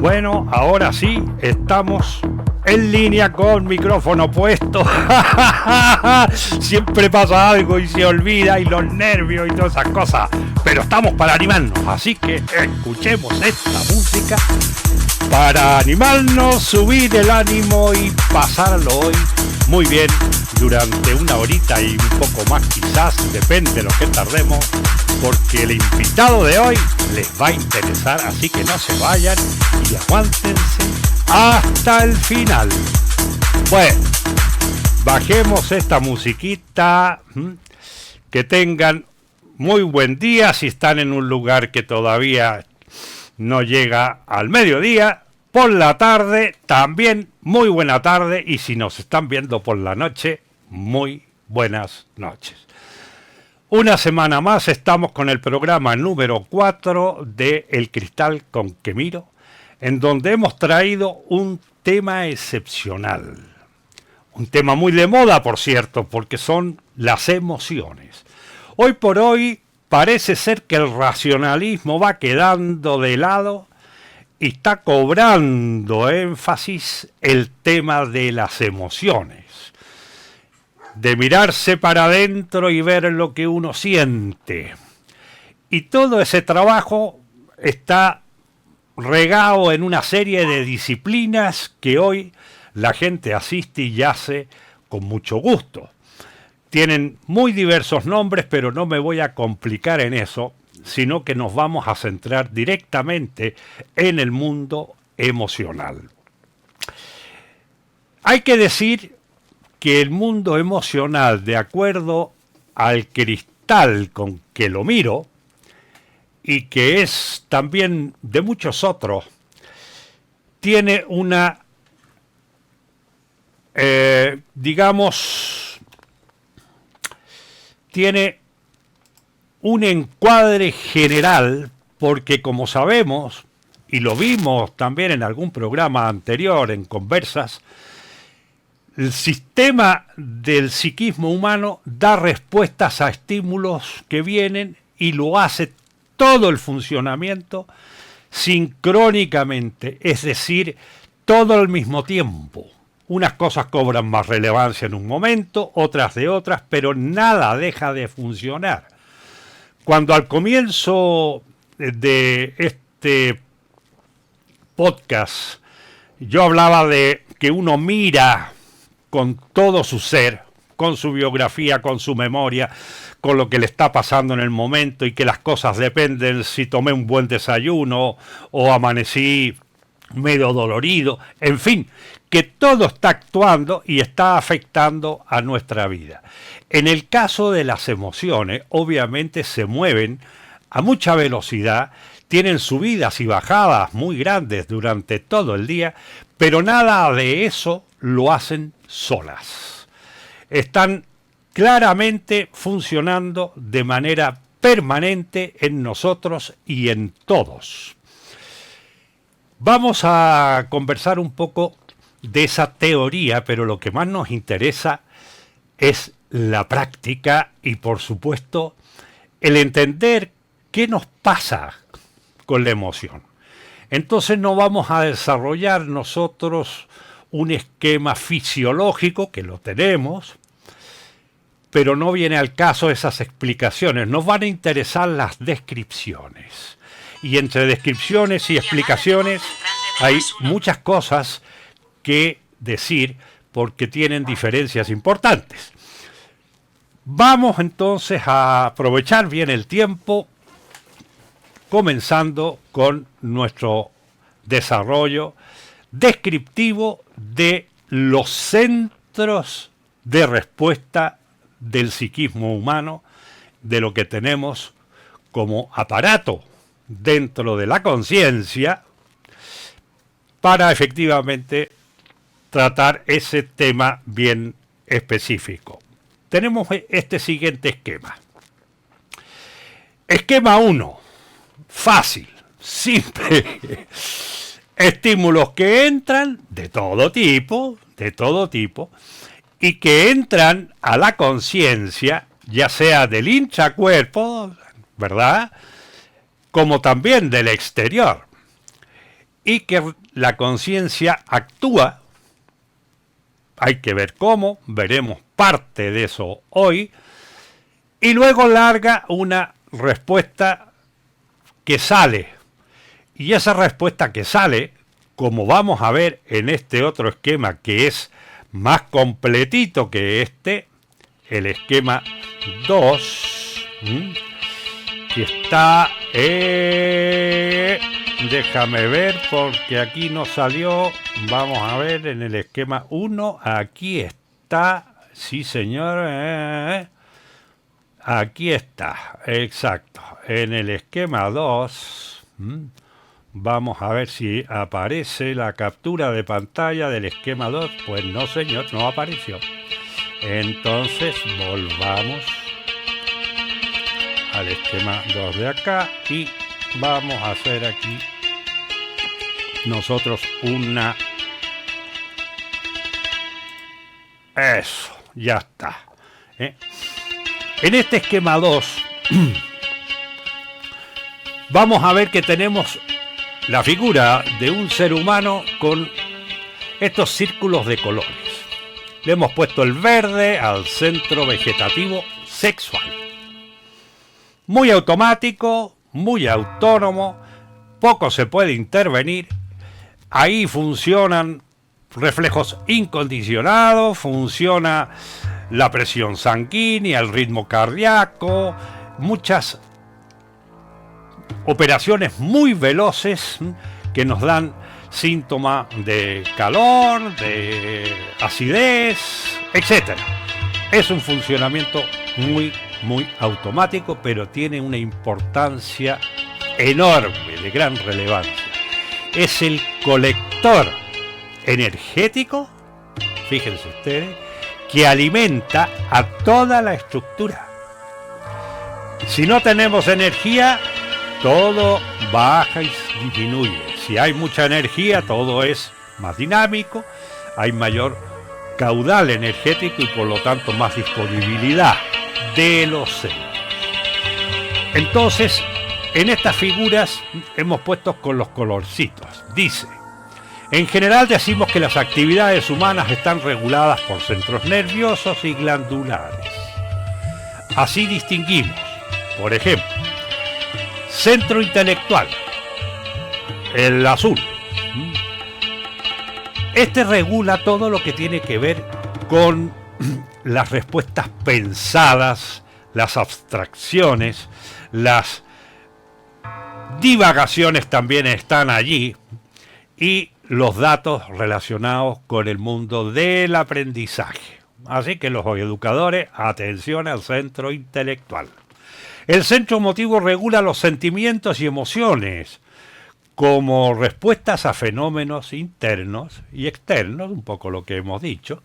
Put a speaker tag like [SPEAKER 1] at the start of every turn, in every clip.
[SPEAKER 1] Bueno, ahora sí, estamos en línea con micrófono puesto. Siempre pasa algo y se olvida, y los nervios y todas esas cosas. Pero estamos para animarnos, así que escuchemos esta música para animarnos, subir el ánimo y pasarlo hoy muy bien durante una horita y un poco más, quizás, depende de lo que tardemos, porque el invitado de hoy les va a interesar, así que no se vayan y aguántense hasta el final. Bueno, bajemos esta musiquita. Que tengan muy buen día si están en un lugar que todavía no llega al mediodía. Por la tarde también muy buena tarde, y si nos están viendo por la noche, muy buenas noches. Una semana más estamos con el programa número 4 de El Cristal con que Miro, en donde hemos traído un tema excepcional. Un tema muy de moda, por cierto, porque son las emociones. Hoy por hoy parece ser que el racionalismo va quedando de lado y está cobrando énfasis el tema de las emociones. De mirarse para adentro y ver lo que uno siente. Y todo ese trabajo está regado en una serie de disciplinas que hoy la gente asiste y hace con mucho gusto. Tienen muy diversos nombres, pero no me voy a complicar en eso, sino que nos vamos a centrar directamente en el mundo emocional. Hay que decir que el mundo emocional, de acuerdo al cristal con que lo miro, y que es también de muchos otros, tiene una, tiene un encuadre general, porque como sabemos, y lo vimos también en algún programa anterior, en Conversas, el sistema del psiquismo humano da respuestas a estímulos que vienen y lo hace todo el funcionamiento sincrónicamente, es decir, todo al mismo tiempo. Unas cosas cobran más relevancia en un momento, otras de otras, pero nada deja de funcionar. Cuando al comienzo de este podcast yo hablaba de que uno mira con todo su ser, con su biografía, con su memoria, con lo que le está pasando en el momento, y que las cosas dependen si tomé un buen desayuno o amanecí medio dolorido, en fin, que todo está actuando y está afectando a nuestra vida. En el caso de las emociones, obviamente se mueven a mucha velocidad, tienen subidas y bajadas muy grandes durante todo el día, pero nada de eso lo hacen solas. Están claramente funcionando de manera permanente en nosotros y en todos. Vamos a conversar un poco de esa teoría, pero lo que más nos interesa es la práctica y, por supuesto, el entender qué nos pasa con la emoción. Entonces no vamos a desarrollar nosotros un esquema fisiológico, que lo tenemos, pero no viene al caso esas explicaciones. Nos van a interesar las descripciones. Y entre descripciones y explicaciones hay muchas cosas que decir, porque tienen diferencias importantes. Vamos entonces a aprovechar bien el tiempo, comenzando con nuestro desarrollo descriptivo de los centros de respuesta del psiquismo humano, de lo que tenemos como aparato dentro de la conciencia para efectivamente tratar ese tema bien específico. Tenemos este siguiente esquema. Esquema 1. Fácil, simple. Estímulos que entran de todo tipo, y que entran a la conciencia, ya sea del intracuerpo, ¿verdad?, como también del exterior. y que la conciencia actúa. Hay que ver cómo, veremos parte de eso hoy, y luego larga una respuesta que sale. Y esa respuesta que sale, como vamos a ver en este otro esquema que es más completito que este, el esquema 2, que está... déjame ver porque aquí no salió. Vamos a ver en el esquema 1. Aquí está. Sí, señor. Aquí está. Exacto. En el esquema 2. Vamos a ver si aparece la captura de pantalla del esquema 2. Pues no, señor, no apareció. Entonces volvamos al esquema 2 de acá y vamos a hacer aquí nosotros una... Eso, ya está. En este esquema 2 vamos a ver que tenemos la figura de un ser humano con estos círculos de colores. Le hemos puesto el verde al centro vegetativo sexual. Muy automático, muy autónomo, poco se puede intervenir. Ahí funcionan reflejos incondicionados, funciona la presión sanguínea, el ritmo cardíaco, muchas operaciones muy veloces que nos dan síntomas de calor, de acidez, etc. Es un funcionamiento muy automático, pero tiene una importancia enorme, de gran relevancia. Es el colector energético, fíjense ustedes, que alimenta a toda la estructura. Si no tenemos energía, todo baja y disminuye. Si hay mucha energía, todo es más dinámico, hay mayor caudal energético y por lo tanto más disponibilidad de los centros. Entonces, en estas figuras hemos puesto con los colorcitos. Dice, en general decimos que las actividades humanas están reguladas por centros nerviosos y glandulares. Así distinguimos, por ejemplo, centro intelectual, el azul. Este regula todo lo que tiene que ver con las respuestas pensadas, las abstracciones, las divagaciones también están allí, y los datos relacionados con el mundo del aprendizaje. Así que los educadores, atención al centro intelectual. El centro emotivo regula los sentimientos y emociones como respuestas a fenómenos internos y externos, un poco lo que hemos dicho.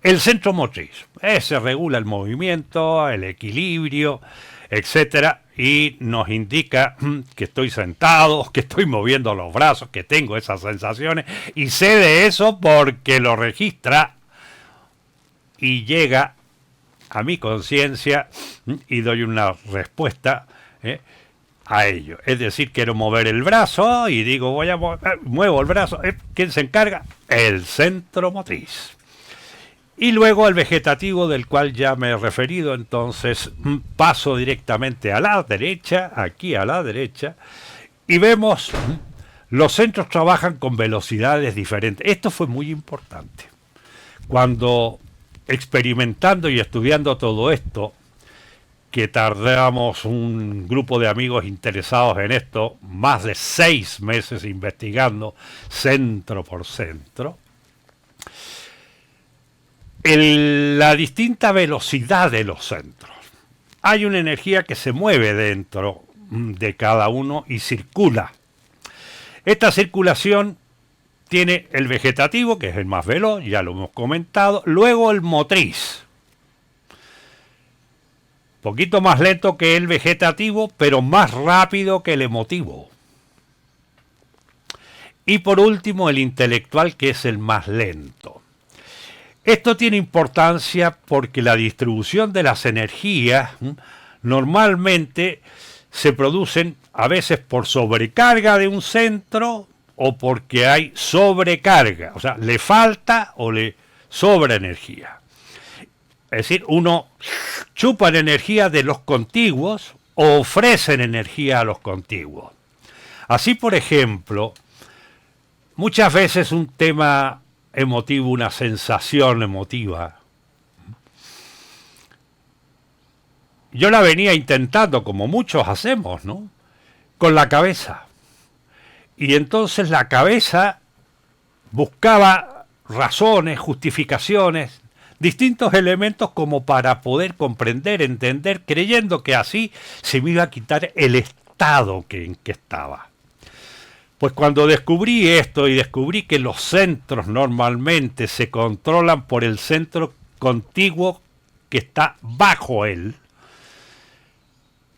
[SPEAKER 1] El centro motriz, ese regula el movimiento, el equilibrio, etcétera, y nos indica que estoy sentado, que estoy moviendo los brazos, que tengo esas sensaciones, y sé de eso porque lo registra y llega a mi conciencia y doy una respuesta a ello. Es decir, quiero mover el brazo y digo, voy a muevo el brazo. ¿Quién se encarga? El centro motriz. Y luego el vegetativo, del cual ya me he referido. Entonces paso directamente a la derecha, aquí a la derecha, y vemos los centros trabajan con velocidades diferentes. Esto fue muy importante. Cuando experimentando y estudiando todo esto, que tardamos un grupo de amigos interesados en esto, más de 6 meses investigando centro por centro, la distinta velocidad de los centros. Hay una energía que se mueve dentro de cada uno y circula. Esta circulación tiene el vegetativo, que es el más veloz, ya lo hemos comentado, luego el motriz, poquito más lento que el vegetativo, pero más rápido que el emotivo. Y por último el intelectual, que es el más lento. Esto tiene importancia porque la distribución de las energías normalmente se producen a veces por sobrecarga de un centro o porque hay sobrecarga, o sea, le falta o le sobra energía. Es decir, uno chupa la energía de los contiguos o ofrecen energía a los contiguos. Así, por ejemplo, muchas veces un tema emotivo, una sensación emotiva, yo la venía intentando, como muchos hacemos, ¿no? Con la cabeza. Y entonces la cabeza buscaba razones, justificaciones, distintos elementos como para poder comprender, entender, creyendo que así se me iba a quitar el estado en que estaba. Pues cuando descubrí esto y descubrí que los centros normalmente se controlan por el centro contiguo que está bajo él,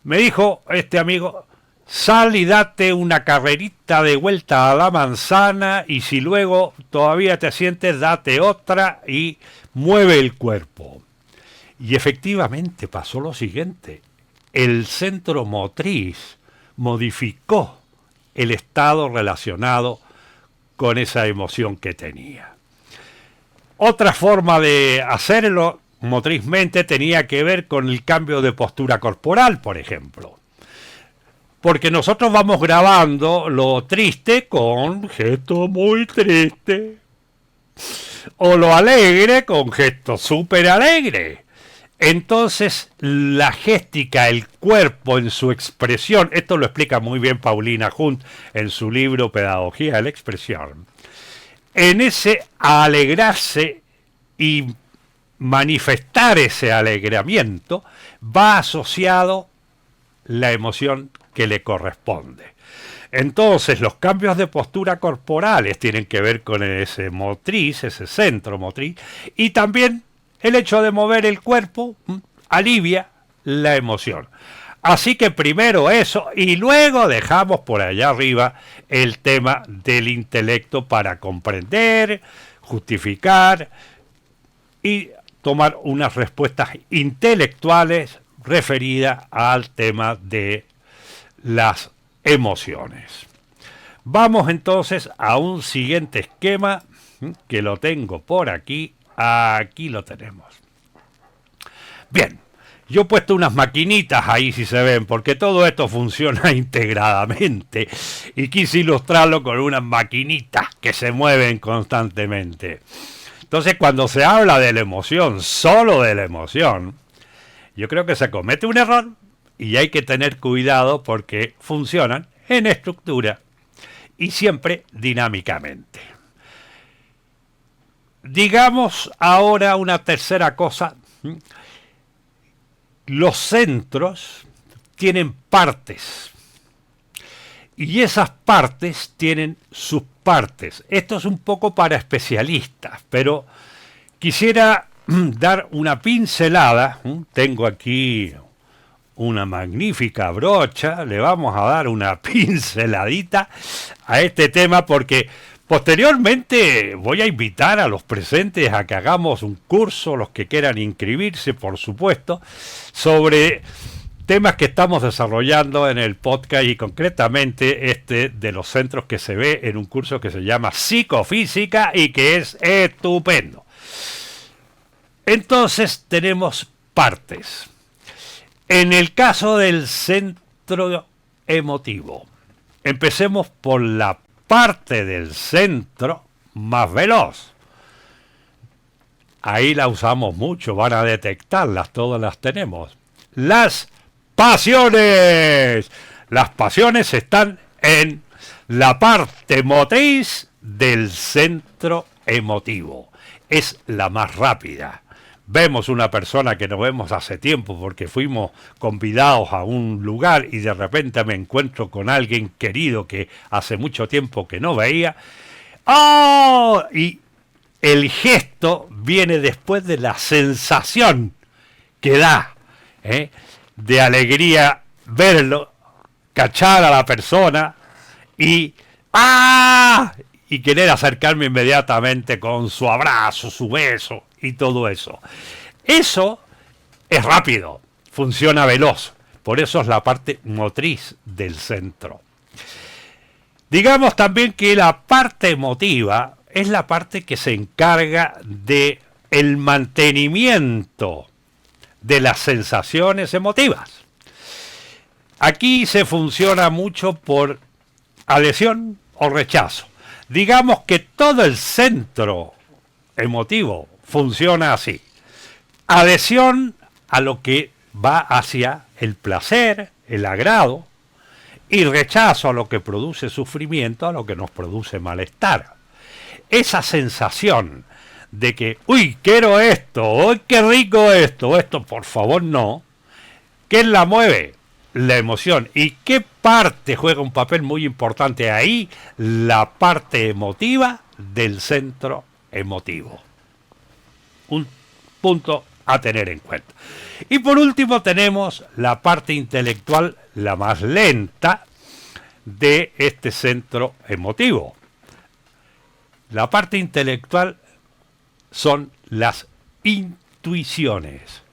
[SPEAKER 1] me dijo este amigo, sal y date una carrerita de vuelta a la manzana y si luego todavía te sientes, date otra y mueve el cuerpo. Y efectivamente pasó lo siguiente, el centro motriz modificó el estado relacionado con esa emoción que tenía. Otra forma de hacerlo motrizmente tenía que ver con el cambio de postura corporal, por ejemplo. Porque nosotros vamos grabando lo triste con gesto muy triste. O lo alegre con gesto súper alegre. Entonces, la géstica, el cuerpo en su expresión, esto lo explica muy bien Paulina Hunt en su libro Pedagogía de la Expresión, en ese alegrarse y manifestar ese alegramiento, va asociado la emoción que le corresponde. Entonces, los cambios de postura corporales tienen que ver con ese motriz, ese centro motriz, y también el hecho de mover el cuerpo alivia la emoción. Así que primero eso, y luego dejamos por allá arriba el tema del intelecto para comprender, justificar y tomar unas respuestas intelectuales referidas al tema de las emociones. Vamos entonces a un siguiente esquema que lo tengo por aquí. Aquí lo tenemos. Bien, yo he puesto unas maquinitas ahí si se ven, porque todo esto funciona integradamente y quise ilustrarlo con unas maquinitas que se mueven constantemente. Entonces, cuando se habla de la emoción, solo de la emoción, yo creo que se comete un error y hay que tener cuidado porque funcionan en estructura y siempre dinámicamente. Digamos ahora una tercera cosa. Los centros tienen partes y esas partes tienen subpartes. Esto es un poco para especialistas, pero quisiera dar una pincelada. Tengo aquí una magnífica brocha, le vamos a dar una pinceladita a este tema porque posteriormente voy a invitar a los presentes a que hagamos un curso, los que quieran inscribirse, por supuesto, sobre temas que estamos desarrollando en el podcast y concretamente este de los centros que se ve en un curso que se llama Psicofísica y que es estupendo. Entonces tenemos partes. En el caso del centro emotivo, empecemos por la parte del centro más veloz. Ahí la usamos mucho, van a detectarlas, todas las tenemos. Las pasiones. Las pasiones están en la parte motriz del centro emotivo. Es la más rápida. Vemos una persona que no vemos hace tiempo porque fuimos convidados a un lugar y de repente me encuentro con alguien querido que hace mucho tiempo que no veía. ¡Oh! Y el gesto viene después de la sensación que da, de alegría verlo, cachar a la persona y ¡ah! Y querer acercarme inmediatamente con su abrazo, su beso y todo eso. Eso es rápido, funciona veloz, por eso es la parte motriz del centro. Digamos también que la parte emotiva es la parte que se encarga de el mantenimiento de las sensaciones emotivas. Aquí se funciona mucho por adhesión o rechazo. Digamos que todo el centro emotivo funciona así. Adhesión a lo que va hacia el placer, el agrado, y rechazo a lo que produce sufrimiento, a lo que nos produce malestar. Esa sensación de que, uy, quiero esto, uy, qué rico esto, esto, por favor, no. ¿Qué la mueve? La emoción. ¿Y qué parte juega un papel muy importante ahí? La parte emotiva del centro emotivo. Un punto a tener en cuenta. Y por último tenemos la parte intelectual, la más lenta de este centro emotivo. La parte intelectual son las intuiciones,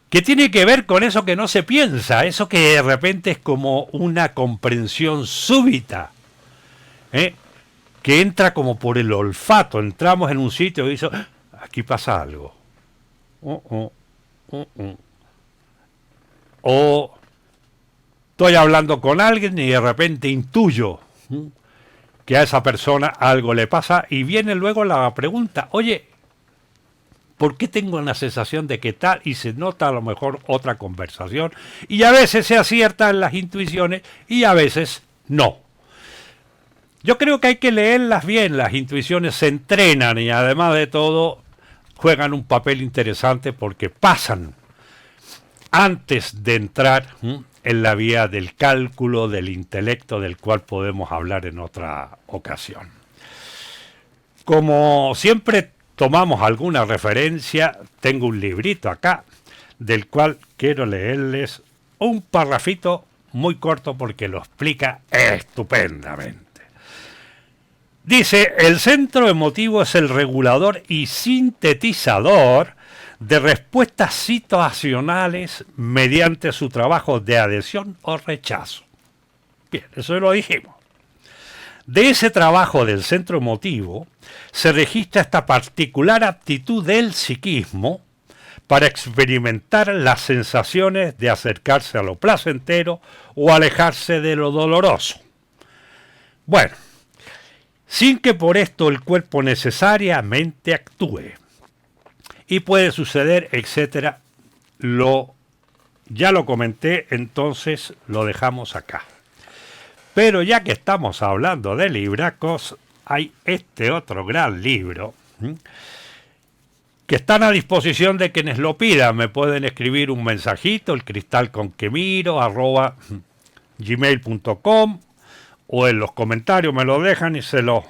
[SPEAKER 1] que tiene que ver con eso que no se piensa, eso que de repente es como una comprensión súbita, que entra como por el olfato. Entramos en un sitio y dice, aquí pasa algo. O estoy hablando con alguien y de repente intuyo que a esa persona algo le pasa, y viene luego la pregunta, oye, ¿por qué tengo la sensación de que tal? Y se nota a lo mejor otra conversación, y a veces se aciertan las intuiciones y a veces no. Yo creo que hay que leerlas bien, las intuiciones se entrenan y además de todo juegan un papel interesante porque pasan antes de entrar en la vía del cálculo, del intelecto, del cual podemos hablar en otra ocasión. Como siempre tomamos alguna referencia, tengo un librito acá, del cual quiero leerles un parrafito muy corto porque lo explica estupendamente. Dice, el centro emotivo es el regulador y sintetizador de respuestas situacionales mediante su trabajo de adhesión o rechazo. Bien, eso lo dijimos. De ese trabajo del centro emotivo se registra esta particular aptitud del psiquismo para experimentar las sensaciones de acercarse a lo placentero o alejarse de lo doloroso. Bueno, sin que por esto el cuerpo necesariamente actúe. Y puede suceder, etcétera. Ya lo comenté, entonces lo dejamos acá. Pero ya que estamos hablando de libracos, hay este otro gran libro que están a disposición de quienes lo pidan. Me pueden escribir un mensajito, elcristalconquemiro@gmail.com, o en los comentarios me lo dejan y se lo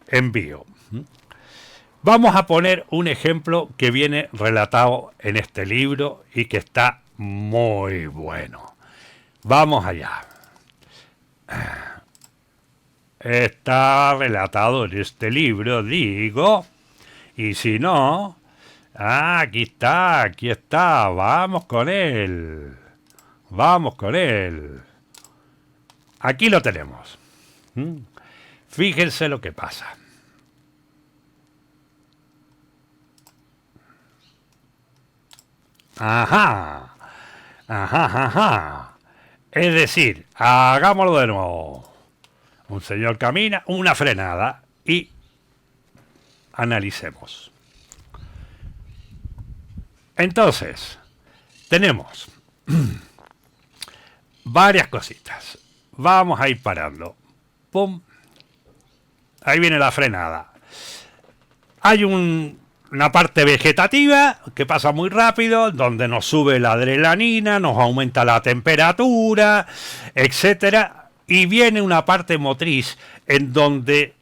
[SPEAKER 1] envío. Vamos a poner un ejemplo que viene relatado en este libro y que está muy bueno. Vamos allá. Está relatado en este libro, digo, y si no, aquí está, vamos con él. Aquí lo tenemos. Fíjense lo que pasa. Ajá. Es decir, hagámoslo de nuevo. Un señor camina, una frenada y analicemos. Entonces, tenemos varias cositas. Vamos a ir parando. ¡Pum! Ahí viene la frenada. Hay una parte vegetativa que pasa muy rápido, donde nos sube la adrenalina, nos aumenta la temperatura, etcétera. Y viene una parte motriz en donde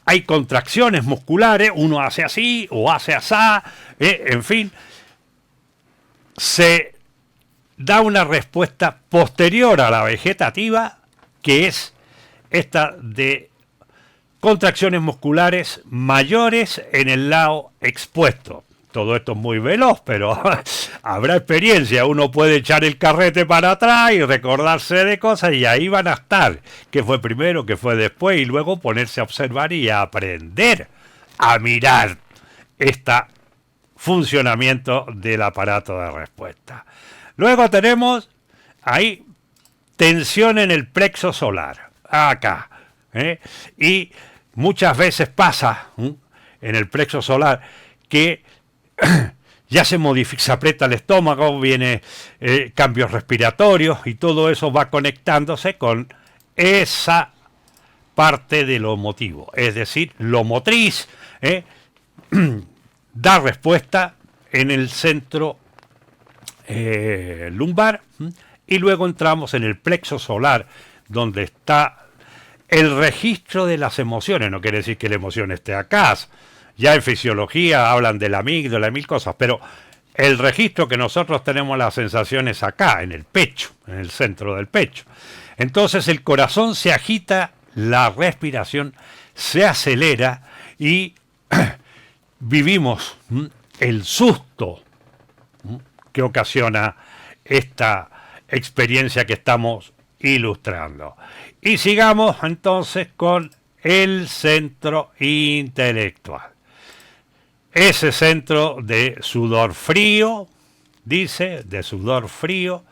[SPEAKER 1] hay contracciones musculares, uno hace así o hace asá, en fin. Se da una respuesta posterior a la vegetativa, que es esta de contracciones musculares mayores en el lado expuesto. todo esto es muy veloz, pero habrá experiencia. Uno puede echar el carrete para atrás y recordarse de cosas y ahí van a estar. ¿Qué fue primero, qué fue después? Y luego ponerse a observar y a aprender a mirar este funcionamiento del aparato de respuesta. Luego tenemos ahí tensión en el plexo solar, acá. Y muchas veces pasa en el plexo solar que ya se modifica, se aprieta el estómago, viene cambios respiratorios y todo eso va conectándose con esa parte de lo motivo, es decir, lo motriz, da respuesta en el centro lumbar, y luego entramos en el plexo solar, donde está el registro de las emociones. No quiere decir que la emoción esté acá. Ya en fisiología hablan de la amígdala y mil cosas, pero el registro que nosotros tenemos las sensaciones acá, en el pecho, en el centro del pecho. Entonces el corazón se agita, la respiración se acelera y vivimos el susto que ocasiona esta experiencia que estamos ilustrando. Y sigamos entonces con el centro intelectual. Ese centro de sudor frío, dice, de sudor frío,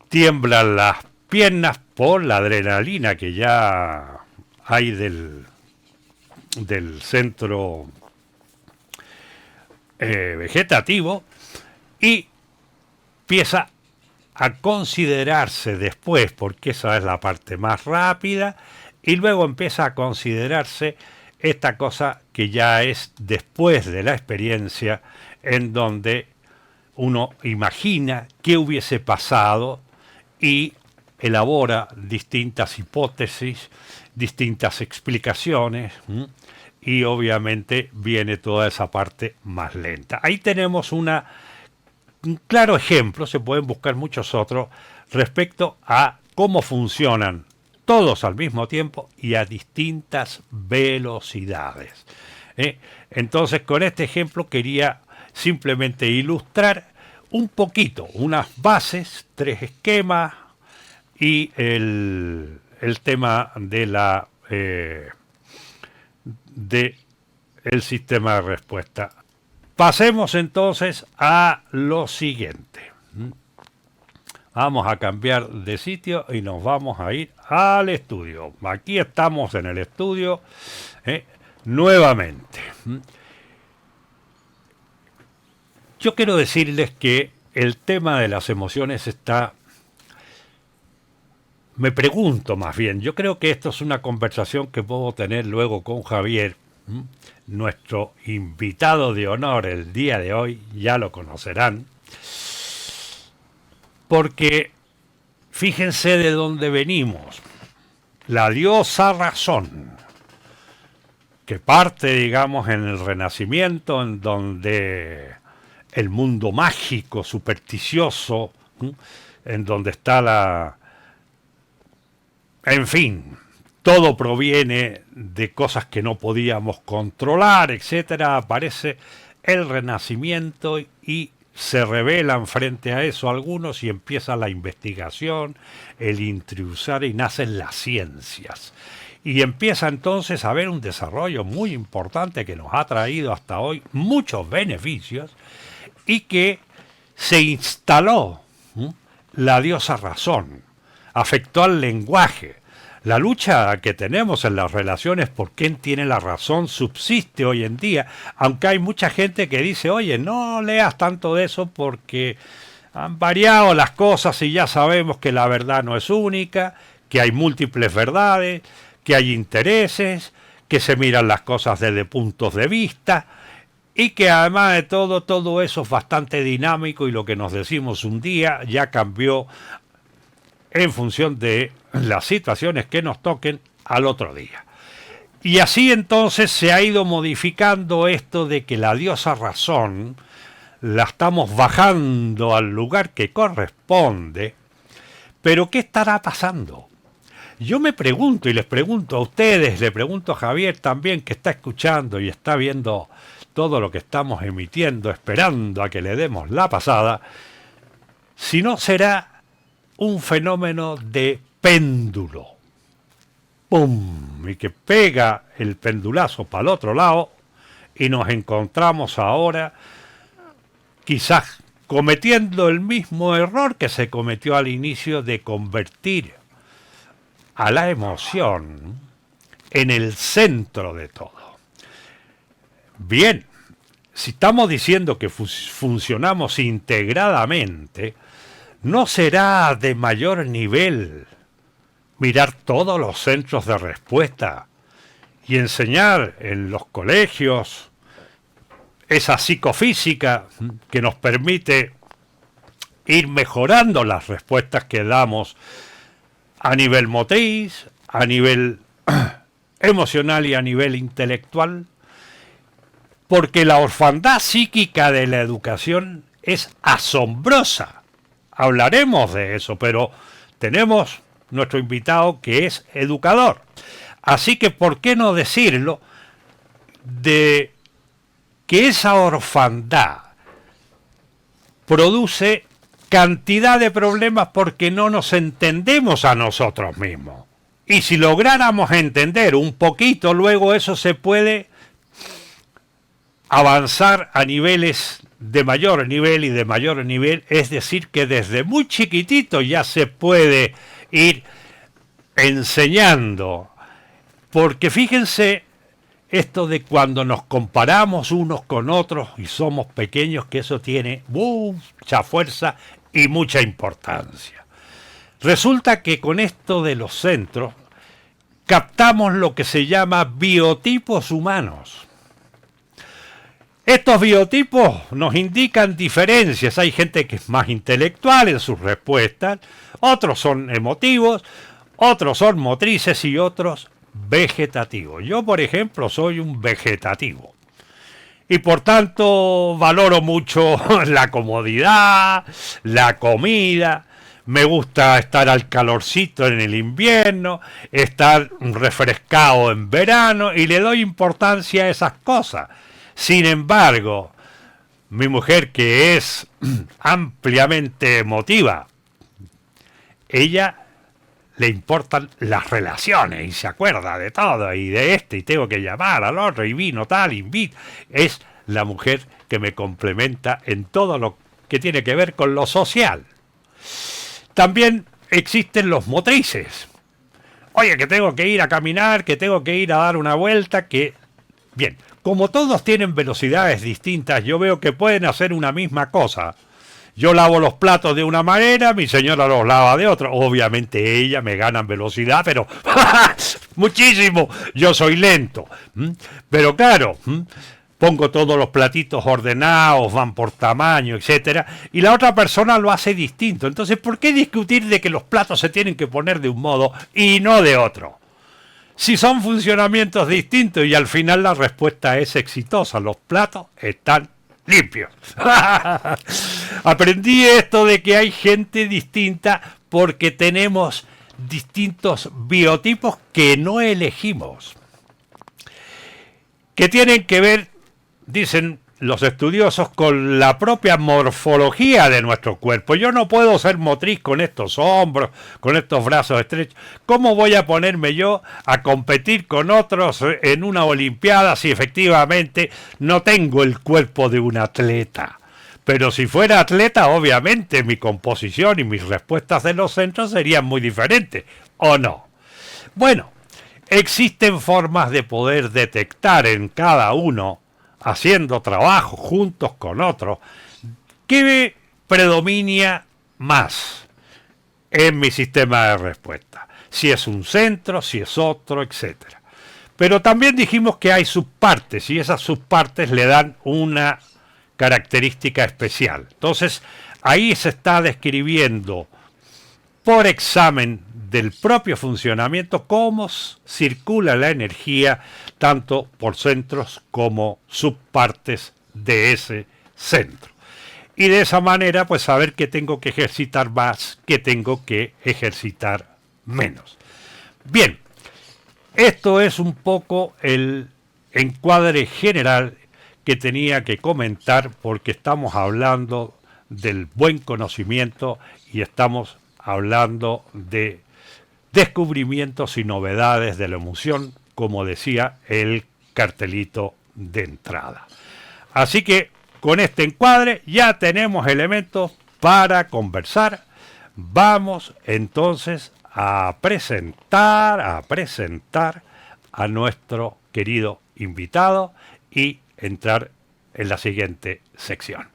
[SPEAKER 1] tiemblan las piernas por la adrenalina que ya hay del centro vegetativo, y empieza a considerarse después, porque esa es la parte más rápida, y luego empieza a considerarse esta cosa que ya es después de la experiencia, en donde uno imagina qué hubiese pasado y elabora distintas hipótesis, distintas explicaciones, y obviamente viene toda esa parte más lenta. Ahí tenemos un claro ejemplo, se pueden buscar muchos otros, respecto a cómo funcionan todos al mismo tiempo y a distintas velocidades. Entonces, con este ejemplo quería simplemente ilustrar un poquito, unas bases, 3 esquemas y el tema de el sistema de respuesta. Pasemos entonces a lo siguiente. Vamos a cambiar de sitio y nos vamos a ir al estudio. Aquí estamos en el estudio nuevamente. Yo quiero decirles que el tema de las emociones está... Me pregunto más bien, yo creo que esto es una conversación que puedo tener luego con Javier, nuestro invitado de honor el día de hoy, ya lo conocerán, porque fíjense de dónde venimos. La diosa razón, que parte, digamos, en el Renacimiento, en donde el mundo mágico, supersticioso, en donde está en fin, todo proviene de cosas que no podíamos controlar, etcétera. Aparece el Renacimiento y se rebelan frente a eso algunos y empieza la investigación, el intrusar, y nacen las ciencias. Y empieza entonces a haber un desarrollo muy importante que nos ha traído hasta hoy muchos beneficios, y que se instaló la diosa razón, afectó al lenguaje. La lucha que tenemos en las relaciones por quién tiene la razón subsiste hoy en día, aunque hay mucha gente que dice, oye, no leas tanto de eso porque han variado las cosas y ya sabemos que la verdad no es única, que hay múltiples verdades, que hay intereses, que se miran las cosas desde puntos de vista, y que además de todo eso es bastante dinámico, y lo que nos decimos un día ya cambió en función de las situaciones que nos toquen al otro día. Y así entonces se ha ido modificando esto de que la diosa razón la estamos bajando al lugar que corresponde. Pero ¿qué estará pasando? Yo me pregunto y les pregunto a ustedes, le pregunto a Javier también que está escuchando y está viendo todo lo que estamos emitiendo, esperando a que le demos la pasada, si no será un fenómeno de péndulo. ¡Pum! Y que pega el pendulazo para el otro lado y nos encontramos ahora quizás cometiendo el mismo error que se cometió al inicio de convertir a la emoción en el centro de todo. Bien, si estamos diciendo que funcionamos integradamente, ¿no será de mayor nivel mirar todos los centros de respuesta y enseñar en los colegios esa psicofísica que nos permite ir mejorando las respuestas que damos a nivel motriz, a nivel emocional y a nivel intelectual? Porque la orfandad psíquica de la educación es asombrosa. Hablaremos de eso, pero tenemos nuestro invitado que es educador. Así que, ¿por qué no decirlo? De que esa orfandad produce cantidad de problemas porque no nos entendemos a nosotros mismos. Y si lográramos entender un poquito, luego eso se puede avanzar a niveles de mayor nivel y de mayor nivel, es decir, que desde muy chiquitito ya se puede ir enseñando. Porque fíjense esto de cuando nos comparamos unos con otros y somos pequeños, que eso tiene mucha fuerza y mucha importancia. Resulta que con esto de los centros captamos lo que se llama biotipos humanos. Estos biotipos nos indican diferencias. Hay gente que es más intelectual en sus respuestas, otros son emotivos, otros son motrices y otros vegetativos. Yo, por ejemplo, soy un vegetativo. Y por tanto valoro mucho la comodidad, la comida. Me gusta estar al calorcito en el invierno, estar refrescado en verano y le doy importancia a esas cosas. Sin embargo, mi mujer, que es ampliamente emotiva, ella le importan las relaciones y se acuerda de todo y de este y tengo que llamar al otro y vino tal, invita. Es la mujer que me complementa en todo lo que tiene que ver con lo social. También existen los motrices. Oye, que tengo que ir a caminar, que tengo que ir a dar una vuelta, que... Bien, como todos tienen velocidades distintas, yo veo que pueden hacer una misma cosa. Yo lavo los platos de una manera, mi señora los lava de otra. Obviamente ella me gana en velocidad, pero muchísimo. Yo soy lento. Pero claro, pongo todos los platitos ordenados, van por tamaño, etcétera, y la otra persona lo hace distinto. Entonces, ¿por qué discutir de que los platos se tienen que poner de un modo y no de otro? Si son funcionamientos distintos y al final la respuesta es exitosa, los platos están limpios. Aprendí esto de que hay gente distinta porque tenemos distintos biotipos que no elegimos, que tienen que ver, dicen los estudiosos, con la propia morfología de nuestro cuerpo. Yo no puedo ser motriz con estos hombros, con estos brazos estrechos. ¿Cómo voy a ponerme yo a competir con otros en una olimpiada si efectivamente no tengo el cuerpo de un atleta? Pero si fuera atleta, obviamente mi composición y mis respuestas de los centros serían muy diferentes, ¿o no? Bueno, existen formas de poder detectar en cada uno, haciendo trabajo juntos con otros, ¿qué predomina más en mi sistema de respuesta? Si es un centro, si es otro, etcétera. Pero también dijimos que hay subpartes y esas subpartes le dan una característica especial. Entonces, ahí se está describiendo por examen del propio funcionamiento cómo circula la energía tanto por centros como subpartes de ese centro. Y de esa manera, pues saber qué tengo que ejercitar más, qué tengo que ejercitar menos. Bien, esto es un poco el encuadre general que tenía que comentar porque estamos hablando del buen conocimiento y estamos hablando de descubrimientos y novedades de la emoción, como decía el cartelito de entrada. Así que con este encuadre ya tenemos elementos para conversar. Vamos entonces a presentar a nuestro querido invitado y entrar en la siguiente sección.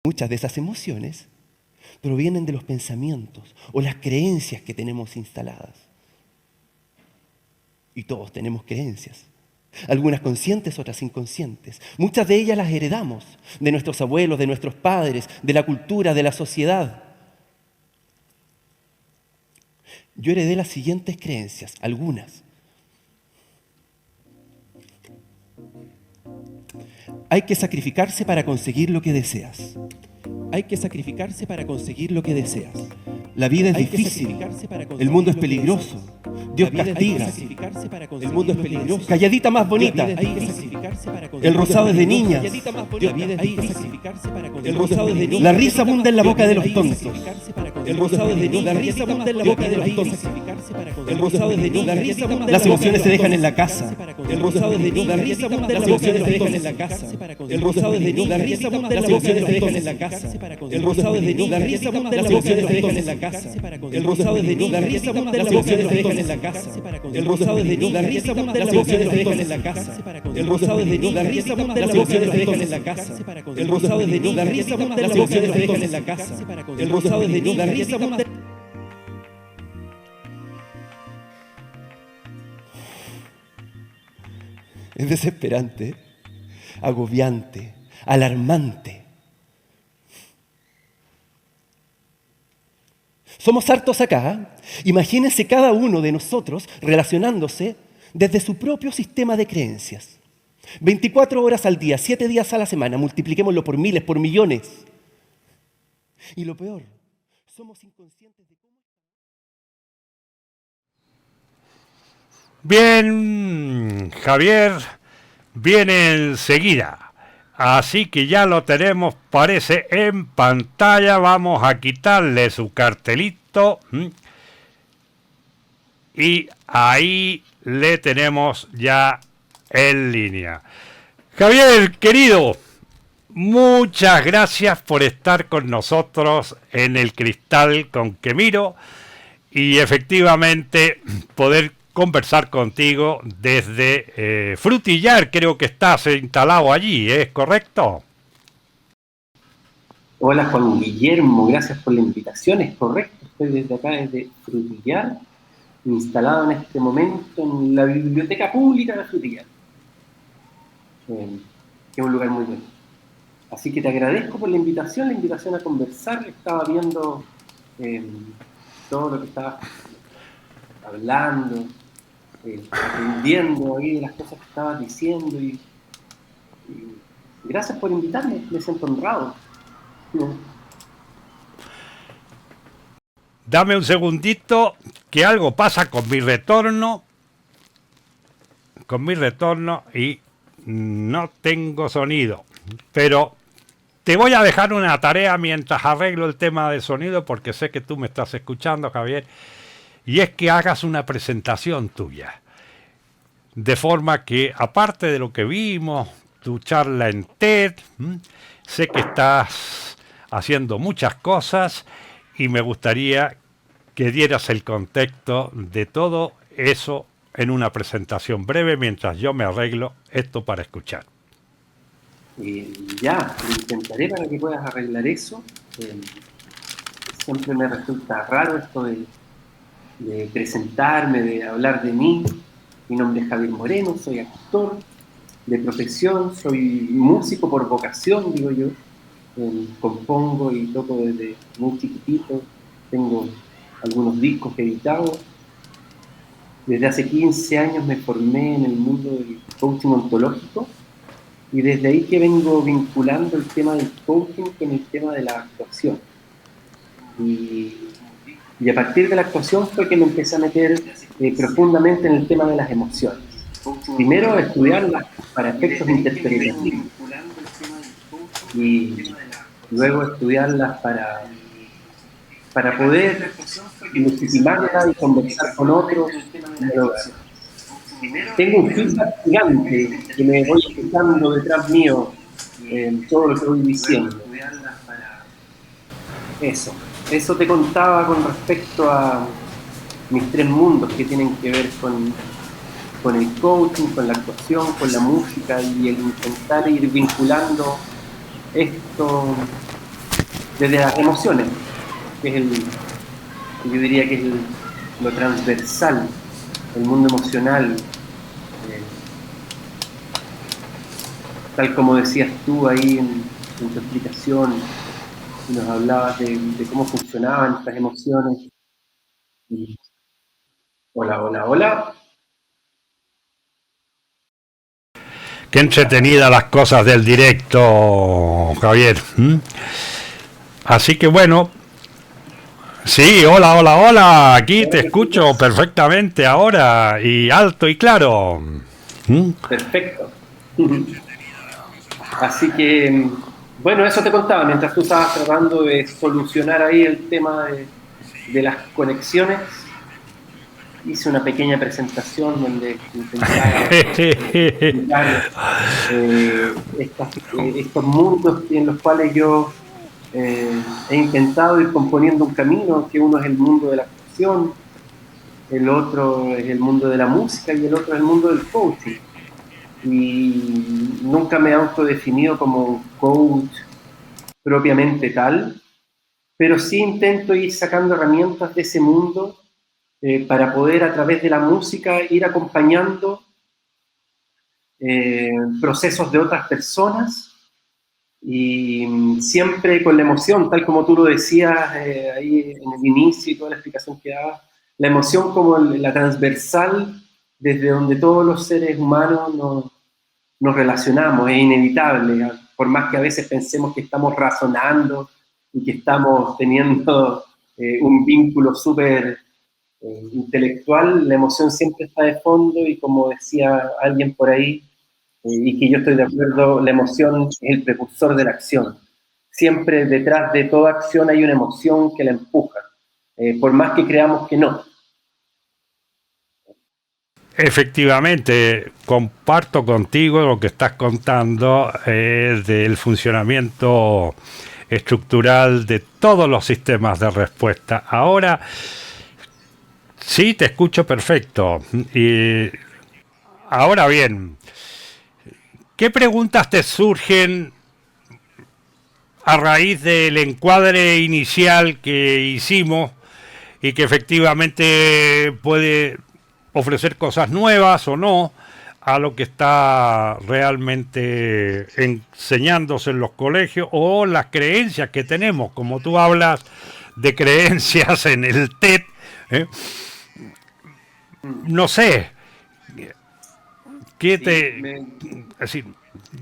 [SPEAKER 2] Muchas de esas emociones provienen de los pensamientos o las creencias que tenemos instaladas. Y todos tenemos creencias, algunas conscientes, otras inconscientes. Muchas de ellas las heredamos de nuestros abuelos, de nuestros padres, de la cultura, de la sociedad. Yo heredé las siguientes creencias, algunas. Hay que sacrificarse para conseguir lo que deseas. Hay que sacrificarse para conseguir lo que deseas. La vida es difícil. El mundo es peligroso. Dios castiga. El mundo es peligroso. Calladita más bonita. El rosado es de niñas. El rosado es de niñas. La risa abunda en la boca de los tontos. El rosado es de niñas. La risa abunda en la boca de los tontos. El rosado es de niñas. Las emociones se dejan en la casa. El rosado es de niñas. La risa abunda en la boca de los tontos. En la casa. El rosado es de niñas. La risa abunda en la boca de los tontos. En la casa. El rosado es de niñas. La risa abunda en la boca de los tontos. En la casa. El rosado es de niñas. La risa abunda en la boca de los tontos. En la casa. El rosado es de niñas. La risa abunda en la boca de los tontos. En la casa. El rosado es de niñas. La risa abunda en la boca de los tontos. En la casa. El rosado es de niñas. La risa abunda en la boca de los tontos. En la casa. El rosado es de niñas. La risa abunda. Es desesperante, agobiante, alarmante. Somos hartos acá. Imagínense cada uno de nosotros relacionándose desde su propio sistema de creencias. 24 horas al día, 7 días a la semana, multipliquémoslo por miles, por millones. Y lo peor, somos inconscientes de cómo...
[SPEAKER 1] Bien, Javier, viene enseguida. Así que ya lo tenemos, parece, en pantalla. Vamos a quitarle su cartelito. Y ahí le tenemos ya en línea. Javier, querido, muchas gracias por estar con nosotros en El Cristal con que miro. Y efectivamente poder conversar contigo desde Frutillar, creo que estás instalado allí, ¿es correcto?
[SPEAKER 3] Hola Juan Guillermo, gracias por la invitación, es correcto, estoy desde acá, desde Frutillar, instalado en este momento en la Biblioteca Pública de Frutillar, que es un lugar muy bueno. Así que te agradezco por la invitación a conversar, estaba viendo todo lo que estabas hablando, aprendiendo ahí de las cosas que estabas diciendo y gracias por invitarme, me siento honrado.
[SPEAKER 1] Dame un segundito que algo pasa con mi retorno y no tengo sonido, pero te voy a dejar una tarea mientras arreglo el tema de sonido porque sé que tú me estás escuchando, Javier. Y es que hagas una presentación tuya. De forma que, aparte de lo que vimos, tu charla en TED, sé que estás haciendo muchas cosas y me gustaría que dieras el contexto de todo eso en una presentación breve mientras yo me arreglo esto para escuchar.
[SPEAKER 3] Ya, lo intentaré para que puedas arreglar eso. Siempre me resulta raro esto de presentarme, de hablar de mí. Mi nombre es Javier Moreno, soy actor de profesión, soy músico por vocación, digo yo. compongo y toco desde muy chiquitito, tengo algunos discos editados. Desde hace 15 años me formé en el mundo del coaching ontológico y desde ahí que vengo vinculando el tema del coaching con el tema de la actuación. Y a partir de la actuación fue que me empecé a meter profundamente en el tema de las emociones. Primero estudiarlas para efectos interpretativos y luego estudiarlas para poder legitimarlas y conversar con otros. Tengo un feedback gigante que me voy escuchando detrás mío en todo lo que voy diciendo. Eso te contaba con respecto a mis 3 mundos que tienen que ver con el coaching, con la actuación, con la música y el intentar ir vinculando esto desde las emociones, que es yo diría que es lo transversal, el mundo emocional, tal como decías tú ahí en tu explicación, y nos hablabas de cómo funcionaban estas emociones. Hola.
[SPEAKER 1] Qué entretenidas las cosas del directo, Javier. Así que bueno, sí, hola, aquí te escucho perfectamente ahora y alto y claro.
[SPEAKER 3] Perfecto. Así que, bueno, eso te contaba, mientras tú estabas tratando de solucionar ahí el tema de las conexiones, hice una pequeña presentación donde intentaba estos mundos en los cuales yo he intentado ir componiendo un camino, que uno es el mundo de la actuación, el otro es el mundo de la música y el otro es el mundo del coaching. Y nunca me he autodefinido como coach propiamente tal, pero sí intento ir sacando herramientas de ese mundo para poder a través de la música ir acompañando procesos de otras personas y siempre con la emoción, tal como tú lo decías ahí en el inicio y toda la explicación que dabas, la emoción como la transversal desde donde todos los seres humanos nos relacionamos, es inevitable, por más que a veces pensemos que estamos razonando y que estamos teniendo un vínculo súper intelectual, la emoción siempre está de fondo y como decía alguien por ahí, y que yo estoy de acuerdo, la emoción es el precursor de la acción. Siempre detrás de toda acción hay una emoción que la empuja, por más que creamos que no.
[SPEAKER 1] Efectivamente, comparto contigo lo que estás contando del funcionamiento estructural de todos los sistemas de respuesta. Ahora, sí, te escucho perfecto. Y ahora bien, ¿qué preguntas te surgen a raíz del encuadre inicial que hicimos y que efectivamente puede ofrecer cosas nuevas o no a lo que está realmente enseñándose en los colegios o las creencias que tenemos, como tú hablas de creencias en el TED, no sé, ¿qué te... Es decir,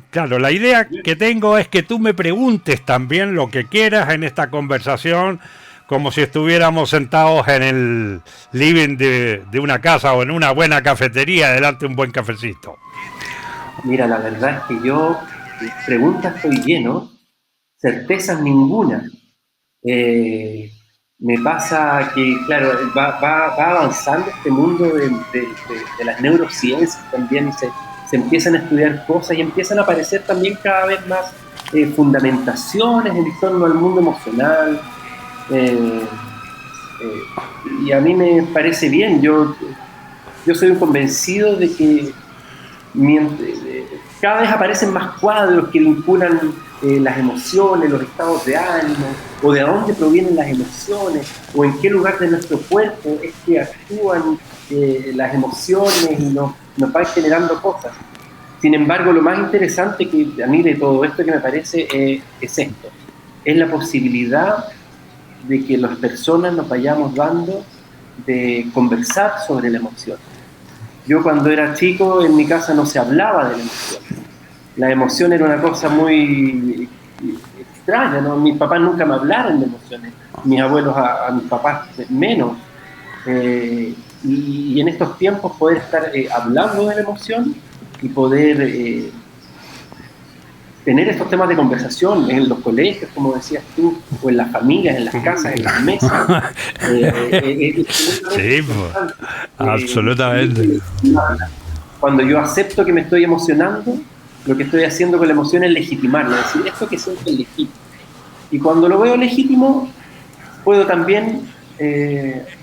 [SPEAKER 1] claro, la idea que tengo es que tú me preguntes también lo que quieras en esta conversación, como si estuviéramos sentados en el living de una casa o en una buena cafetería delante de un buen cafecito.
[SPEAKER 3] Mira, la verdad es que yo preguntas estoy lleno, certezas ninguna. Me pasa que, claro, va avanzando este mundo de las neurociencias también, y se empiezan a estudiar cosas y empiezan a aparecer también cada vez más fundamentaciones en torno al mundo emocional. Y a mí me parece bien, yo soy un convencido de que cada vez aparecen más cuadros que vinculan las emociones, los estados de ánimo, o de dónde provienen las emociones, o en qué lugar de nuestro cuerpo es que actúan las emociones y nos van generando cosas. Sin embargo, lo más interesante que a mí de todo esto que me parece es esto. es la posibilidad de que las personas nos vayamos dando de conversar sobre la emoción. Yo cuando era chico en mi casa no se hablaba de la emoción. La emoción era una cosa muy extraña, ¿no? Mis papás nunca me hablaron de emociones, mis abuelos a mis papás menos. Y en estos tiempos poder estar hablando de la emoción y poder tener estos temas de conversación en los colegios, como decías tú, o en las familias, en las casas, en las mesas.
[SPEAKER 1] Sí, pues, absolutamente.
[SPEAKER 3] Cuando yo acepto que me estoy emocionando, lo que estoy haciendo con la emoción es legitimarlo, es decir, esto que siento es legítimo. Y cuando lo veo legítimo, puedo también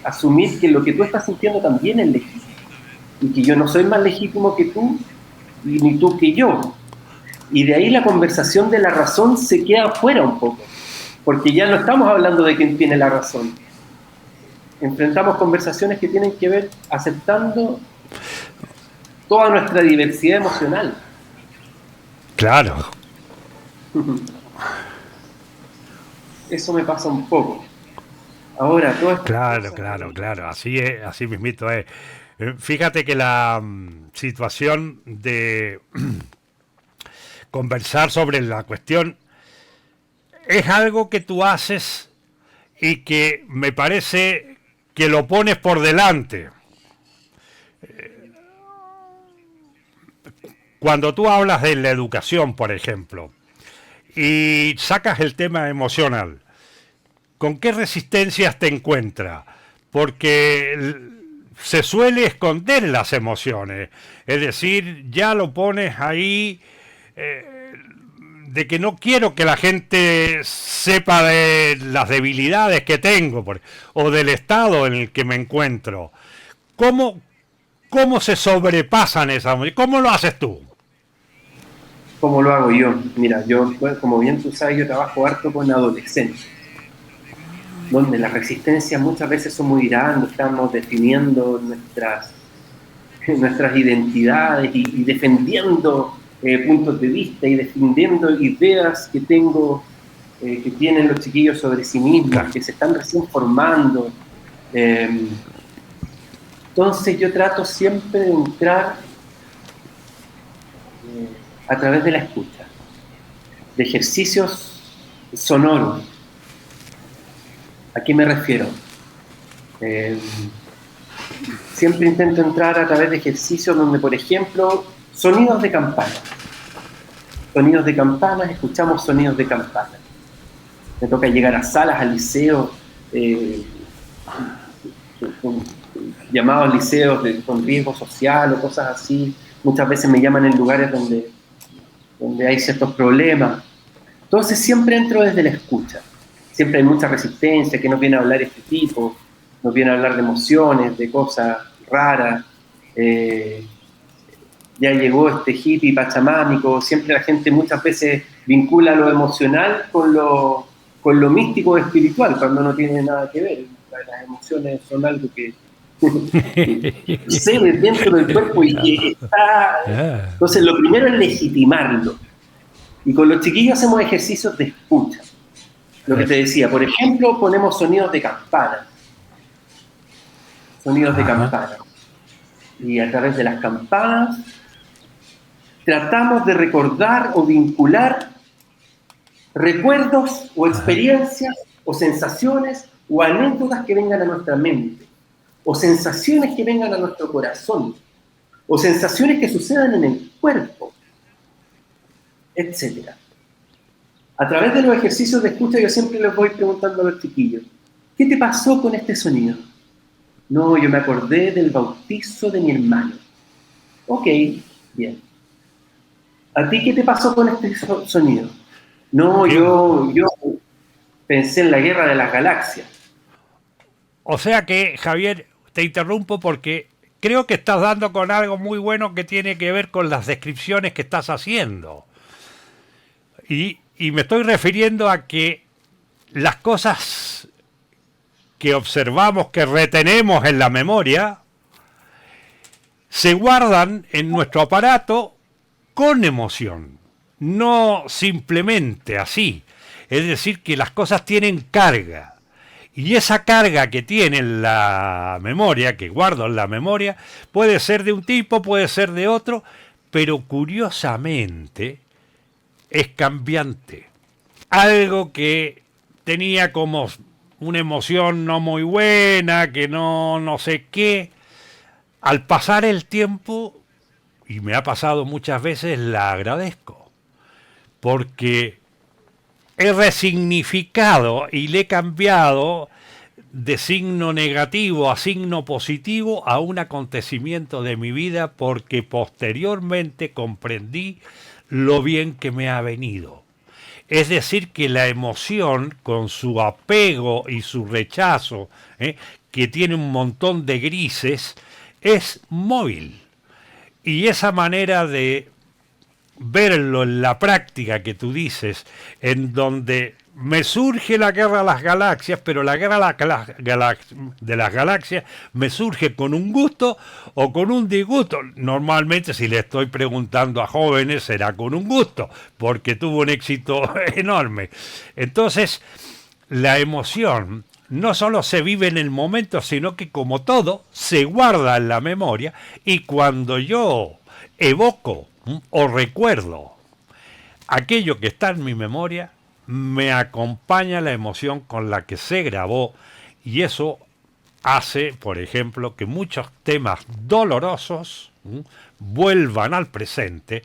[SPEAKER 3] asumir que lo que tú estás sintiendo también es legítimo. Y que yo no soy más legítimo que tú, ni tú que yo. Y de ahí la conversación de la razón se queda afuera un poco, porque ya no estamos hablando de quién tiene la razón. Enfrentamos conversaciones que tienen que ver aceptando toda nuestra diversidad emocional.
[SPEAKER 1] Claro.
[SPEAKER 3] Eso me pasa un poco. Ahora, todo esto...
[SPEAKER 1] Claro. Así es, así mismito es. Fíjate que la situación de conversar sobre la cuestión es algo que tú haces y que me parece que lo pones por delante. Cuando tú hablas de la educación, por ejemplo, y sacas el tema emocional, ¿con qué resistencias te encuentras? Porque se suele esconder las emociones, es decir, ya lo pones ahí, de que no quiero que la gente sepa de las debilidades que tengo o del estado en el que me encuentro. ¿Cómo se sobrepasan esas emociones? ¿Cómo lo haces tú?
[SPEAKER 3] ¿Cómo lo hago yo? Mira, yo, como bien tú sabes, yo trabajo harto con adolescentes, donde las resistencias muchas veces son muy grandes, estamos definiendo nuestras identidades y defendiendo puntos de vista y defendiendo ideas que que tienen los chiquillos sobre sí mismos, claro, que se están recién formando. Entonces yo trato siempre de entrar a través de la escucha, de ejercicios sonoros. ¿A qué me refiero? Siempre intento entrar a través de ejercicios donde, por ejemplo, sonidos de campanas. Sonidos de campanas, escuchamos sonidos de campanas. Me toca llegar a salas, a liceos, llamados liceos con riesgo social o cosas así. Muchas veces me llaman en lugares donde hay ciertos problemas. Entonces siempre entro desde la escucha. Siempre hay mucha resistencia, que nos viene a hablar este tipo, nos viene a hablar de emociones, de cosas raras. Ya llegó este hippie pachamámico, siempre la gente muchas veces vincula lo emocional con lo místico o espiritual, cuando no tiene nada que ver. Las emociones son algo que se ve dentro del cuerpo y que está... Entonces lo primero es legitimarlo. Y con los chiquillos hacemos ejercicios de escucha. Lo que te decía, por ejemplo, ponemos sonidos de campana. Sonidos de campana. Y a través de las campanas tratamos de recordar o vincular recuerdos o experiencias o sensaciones o anécdotas que vengan a nuestra mente, o sensaciones que vengan a nuestro corazón, o sensaciones que sucedan en el cuerpo, etc. A través de los ejercicios de escucha yo siempre les voy preguntando a los chiquillos, ¿qué te pasó con este sonido? No, yo me acordé del bautizo de mi hermano. Ok, bien. ¿A ti qué te pasó con este sonido? No, yo pensé en la guerra de las galaxias.
[SPEAKER 1] O sea que, Javier, te interrumpo porque creo que estás dando con algo muy bueno que tiene que ver con las descripciones que estás haciendo. Y me estoy refiriendo a que las cosas que observamos, que retenemos en la memoria, se guardan en nuestro aparato con emoción, no simplemente así. Es decir, que las cosas tienen carga. Y esa carga que tiene la memoria, que guardo en la memoria, puede ser de un tipo, puede ser de otro, pero curiosamente es cambiante. Algo que tenía como una emoción no muy buena, que no sé qué, al pasar el tiempo, y me ha pasado muchas veces, la agradezco, porque he resignificado y le he cambiado de signo negativo a signo positivo a un acontecimiento de mi vida, porque posteriormente comprendí lo bien que me ha venido. Es decir, que la emoción, con su apego y su rechazo, que tiene un montón de grises, es móvil. Y esa manera de verlo en la práctica que tú dices, en donde me surge la guerra de las galaxias, pero la guerra de las galaxias me surge con un gusto o con un disgusto. Normalmente, si le estoy preguntando a jóvenes, será con un gusto, porque tuvo un éxito enorme. Entonces, la emoción no solo se vive en el momento, sino que, como todo, se guarda en la memoria, y cuando yo evoco o recuerdo aquello que está en mi memoria, me acompaña la emoción con la que se grabó, y eso hace, por ejemplo, que muchos temas dolorosos vuelvan al presente,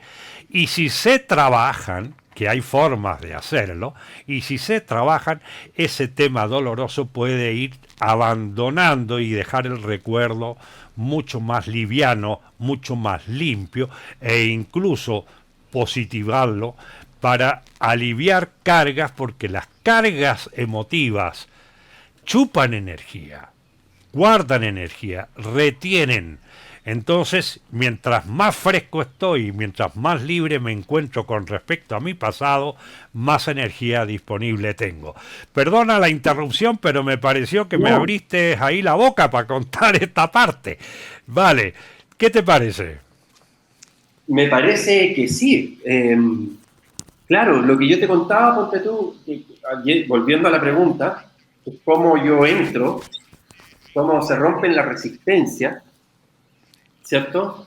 [SPEAKER 1] y si se trabajan, que hay formas de hacerlo, y si se trabajan, ese tema doloroso puede ir abandonando y dejar el recuerdo mucho más liviano, mucho más limpio, e incluso positivarlo para aliviar cargas, porque las cargas emotivas chupan energía, guardan energía, retienen. Entonces, mientras más fresco estoy, mientras más libre me encuentro con respecto a mi pasado, más energía disponible tengo. Perdona la interrupción, pero me pareció que me abriste ahí la boca para contar esta parte. Vale, ¿qué te parece?
[SPEAKER 3] Me parece que sí. Claro, lo que yo te contaba, ponte tú, volviendo a la pregunta, es cómo yo entro, cómo se rompen las resistencias, ¿cierto?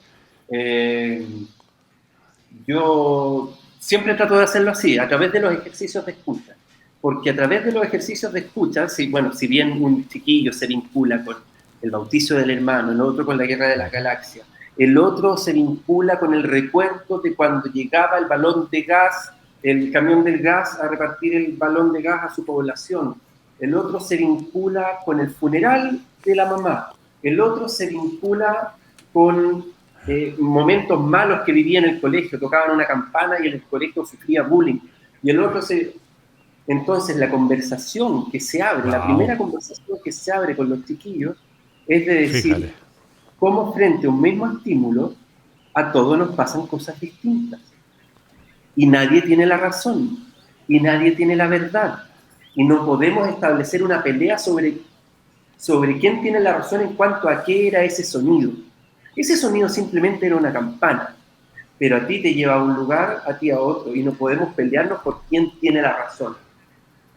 [SPEAKER 3] Yo siempre trato de hacerlo así, a través de los ejercicios de escucha, porque a través de los ejercicios de escucha, si bien un chiquillo se vincula con el bautizo del hermano, el otro con la guerra de las galaxias, el otro se vincula con el recuerdo de cuando llegaba el balón de gas, el camión del gas, a repartir el balón de gas a su población, el otro se vincula con el funeral de la mamá, el otro se vincula con momentos malos que vivía en el colegio, tocaban una campana y en el colegio sufría bullying, y el otro Entonces la conversación que se abre, la primera conversación que se abre con los chiquillos, es de decir cómo frente a un mismo estímulo a todos nos pasan cosas distintas, y nadie tiene la razón, y nadie tiene la verdad, y no podemos establecer una pelea sobre quién tiene la razón en cuanto a qué era ese sonido. Ese sonido simplemente era una campana, pero a ti te lleva a un lugar, a ti a otro, y no podemos pelearnos por quién tiene la razón.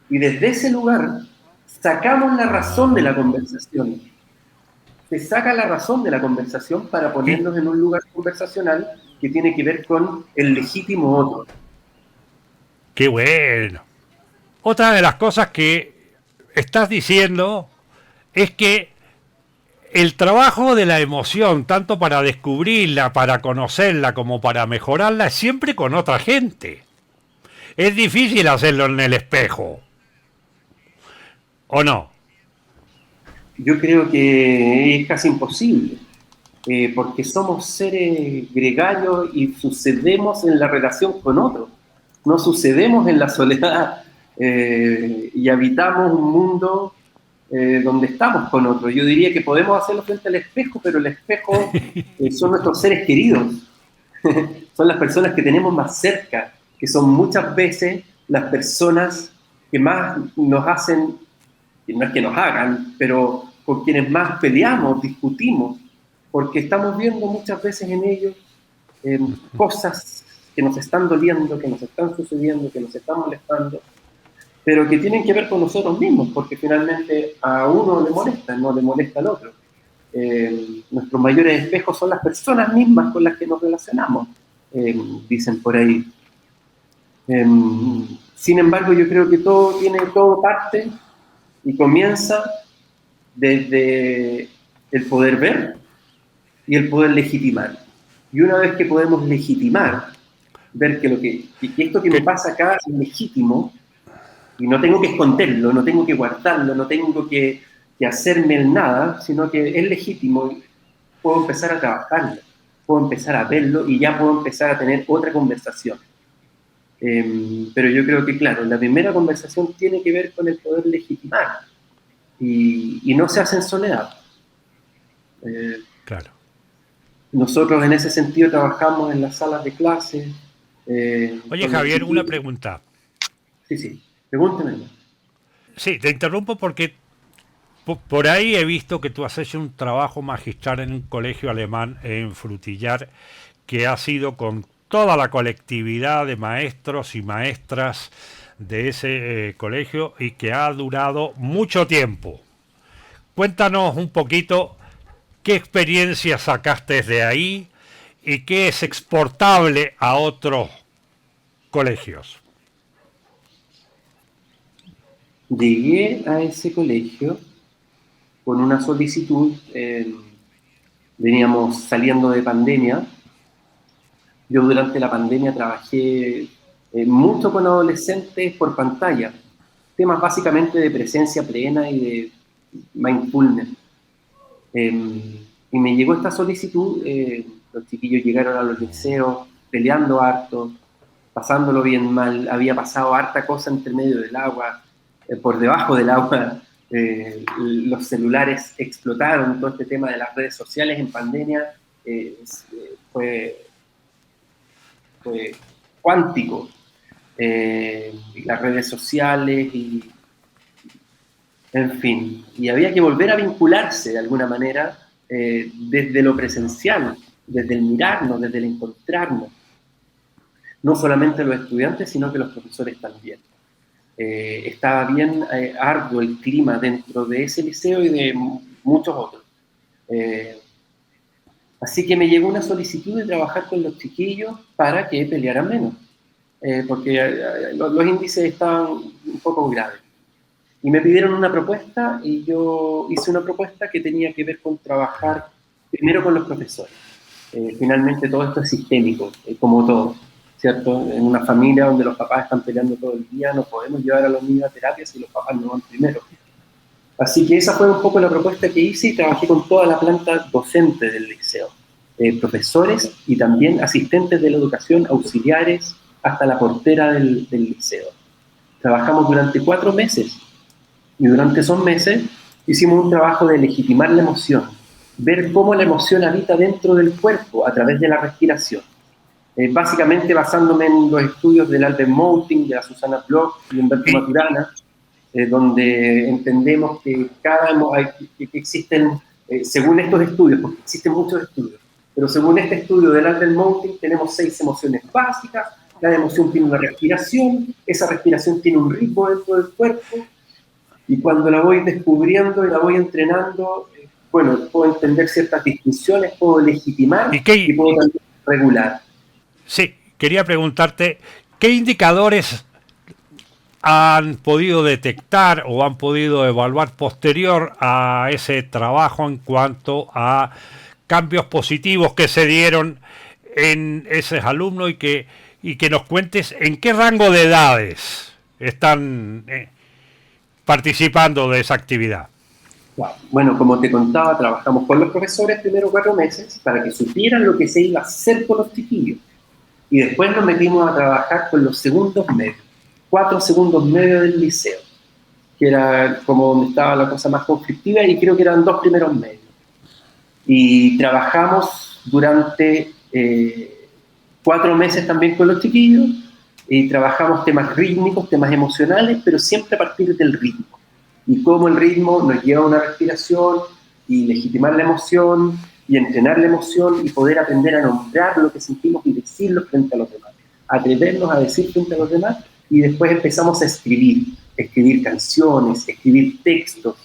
[SPEAKER 3] Y desde ese lugar sacamos la razón de la conversación. Se saca la razón de la conversación para ponernos en un lugar conversacional que tiene que ver con el legítimo otro.
[SPEAKER 1] ¡Qué bueno! Otra de las cosas que estás diciendo es que el trabajo de la emoción, tanto para descubrirla, para conocerla, como para mejorarla, es siempre con otra gente. Es difícil hacerlo en el espejo, ¿o no?
[SPEAKER 3] Yo creo que es casi imposible, porque somos seres gregarios y sucedemos en la relación con otros, no sucedemos en la soledad, y habitamos un mundo donde estamos con otros. Yo diría que podemos hacerlo frente al espejo, pero el espejo son nuestros seres queridos, son las personas que tenemos más cerca, que son muchas veces las personas que más nos hacen, y no es que nos hagan, pero con quienes más peleamos, discutimos, porque estamos viendo muchas veces en ellos cosas que nos están doliendo, que nos están sucediendo, que nos están molestando, pero que tienen que ver con nosotros mismos, porque finalmente a uno le molesta, no le molesta al otro. Nuestros mayores espejos son las personas mismas con las que nos relacionamos, dicen por ahí. Sin embargo, yo creo que todo parte y comienza desde el poder ver y el poder legitimar. Y una vez que podemos legitimar, ver que esto que me pasa acá es legítimo, y no tengo que esconderlo, no tengo que guardarlo, no tengo que hacerme el nada, sino que es legítimo, y puedo empezar a trabajarlo, puedo empezar a verlo y ya puedo empezar a tener otra conversación. Pero yo creo que, claro, la primera conversación tiene que ver con el poder legitimar, y no se hace en soledad.
[SPEAKER 1] Claro.
[SPEAKER 3] Nosotros en ese sentido trabajamos en las salas de clase.
[SPEAKER 1] Oye, Javier, una pregunta.
[SPEAKER 3] Sí, pregúnteme.
[SPEAKER 1] Sí, te interrumpo porque por ahí he visto que tú has hecho un trabajo magistral en un colegio alemán en Frutillar, que ha sido con toda la colectividad de maestros y maestras de ese colegio y que ha durado mucho tiempo. Cuéntanos un poquito qué experiencia sacaste de ahí y qué es exportable a otros colegios.
[SPEAKER 3] Llegué a ese colegio con una solicitud, veníamos saliendo de pandemia. Yo durante la pandemia trabajé mucho con adolescentes por pantalla, temas básicamente de presencia plena y de mindfulness. Y me llegó esta solicitud, los chiquillos llegaron a los liceos peleando harto, pasándolo bien mal, había pasado harta cosa entre medio del agua, por debajo del agua, los celulares explotaron, todo este tema de las redes sociales en pandemia fue cuántico. Las redes sociales en fin, y había que volver a vincularse de alguna manera desde lo presencial, desde el mirarnos, desde el encontrarnos. No solamente los estudiantes, sino que los profesores también. Estaba bien arduo el clima dentro de ese liceo y de muchos otros. Así que me llegó una solicitud de trabajar con los chiquillos para que pelearan menos, porque los índices estaban un poco graves. Y me pidieron una propuesta y yo hice una propuesta que tenía que ver con trabajar primero con los profesores. Finalmente todo esto es sistémico, como todo, ¿cierto? En una familia donde los papás están peleando todo el día, no podemos llevar a los niños a terapia si los papás no van primero. Así que esa fue un poco la propuesta que hice y trabajé con toda la planta docente del liceo. Profesores y también asistentes de la educación, auxiliares, hasta la portera del liceo. Trabajamos durante 4 meses. Y durante esos meses hicimos un trabajo de legitimar la emoción, ver cómo la emoción habita dentro del cuerpo a través de la respiración. Básicamente basándome en los estudios del Albert Mouting, de la Susana Bloch y Humberto Maturana, donde entendemos que que existen, según estos estudios, porque existen muchos estudios, pero según este estudio del Albert Mouting tenemos 6 emociones básicas. Cada emoción tiene una respiración, esa respiración tiene un ritmo dentro del cuerpo. Y cuando la voy descubriendo y la voy entrenando, bueno, puedo entender ciertas distinciones, puedo legitimar y puedo también regular.
[SPEAKER 1] Sí, quería preguntarte, ¿qué indicadores han podido detectar o han podido evaluar posterior a ese trabajo en cuanto a cambios positivos que se dieron en esos alumnos y que nos cuentes en qué rango de edades están participando de esa actividad?
[SPEAKER 3] Bueno, como te contaba, trabajamos con los profesores primero 4 meses para que supieran lo que se iba a hacer con los chiquillos. Y después nos metimos a trabajar con los segundos medios, 4 segundos medios del liceo, que era como donde estaba la cosa más conflictiva, y creo que eran 2 primeros medios. Y trabajamos durante 4 meses también con los chiquillos, y trabajamos temas rítmicos, temas emocionales, pero siempre a partir del ritmo. Y cómo el ritmo nos lleva a una respiración, y legitimar la emoción, y entrenar la emoción, y poder aprender a nombrar lo que sentimos y decirlo frente a los demás. Atrevernos a decir frente a los demás, y después empezamos a escribir. escribir canciones, escribir textos,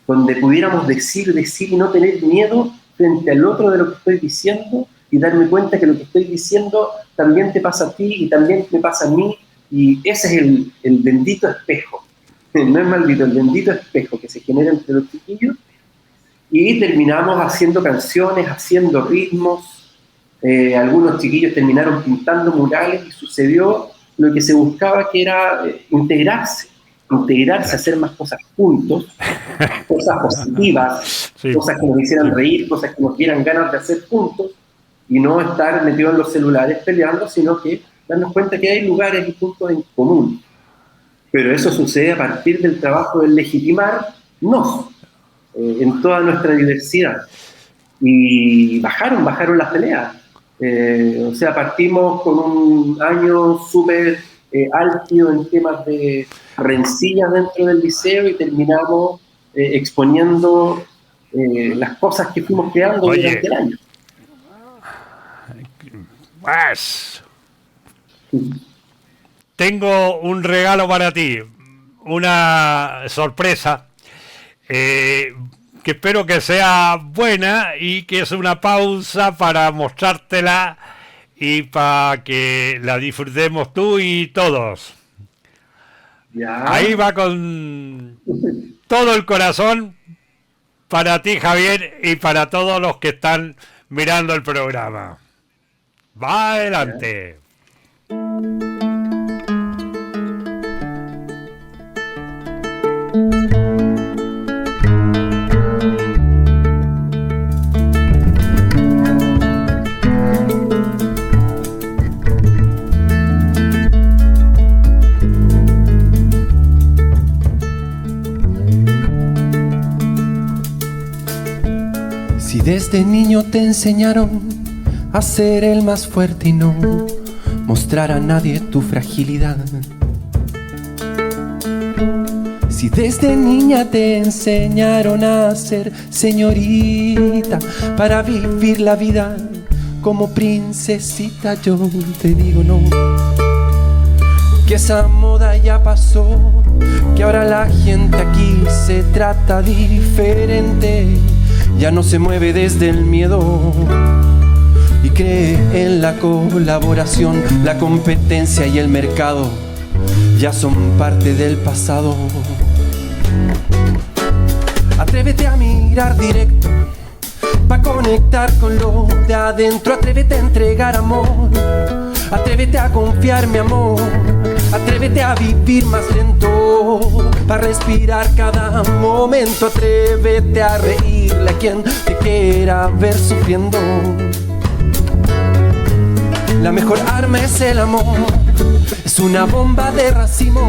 [SPEAKER 3] donde pudiéramos decir y no tener miedo frente al otro de lo que estoy diciendo y darme cuenta que lo que estoy diciendo también te pasa a ti y también me pasa a mí, y ese es el bendito espejo, no es maldito, el bendito espejo que se genera entre los chiquillos, y terminamos haciendo canciones, haciendo ritmos, algunos chiquillos terminaron pintando murales y sucedió lo que se buscaba, que era integrarse, hacer más cosas juntos, cosas positivas,
[SPEAKER 1] Sí.
[SPEAKER 3] cosas que nos hicieran reír, cosas que nos dieran ganas de hacer juntos, y no estar metidos en los celulares peleando, sino que darnos cuenta que hay lugares y puntos en común. Pero eso sucede a partir del trabajo de legitimarnos en toda nuestra diversidad. Y bajaron las peleas. O sea, partimos con un año súper álgido en temas de rencillas dentro del liceo y terminamos exponiendo las cosas que fuimos creando durante el año.
[SPEAKER 1] Pues, tengo un regalo para ti, una sorpresa, que espero que sea buena y que es una pausa para mostrártela y para que la disfrutemos tú y todos.
[SPEAKER 3] Ya.
[SPEAKER 1] Ahí va con todo el corazón para ti, Javier, y para todos los que están mirando el programa. Va adelante.
[SPEAKER 2] Si desde niño te enseñaron a ser el más fuerte y no mostrar a nadie tu fragilidad, si desde niña te enseñaron a ser señorita para vivir la vida como princesita, yo te digo no, que esa moda ya pasó, que ahora la gente aquí se trata diferente, ya no se mueve desde el miedo y cree en la colaboración. La competencia y el mercado ya son parte del pasado. Atrévete a mirar directo pa' conectar con lo de adentro. Atrévete a entregar amor, atrévete a confiar, mi amor. Atrévete a vivir más lento, para respirar cada momento. Atrévete a reírle a quien te quiera ver sufriendo. La mejor arma es el amor, es una bomba de racimo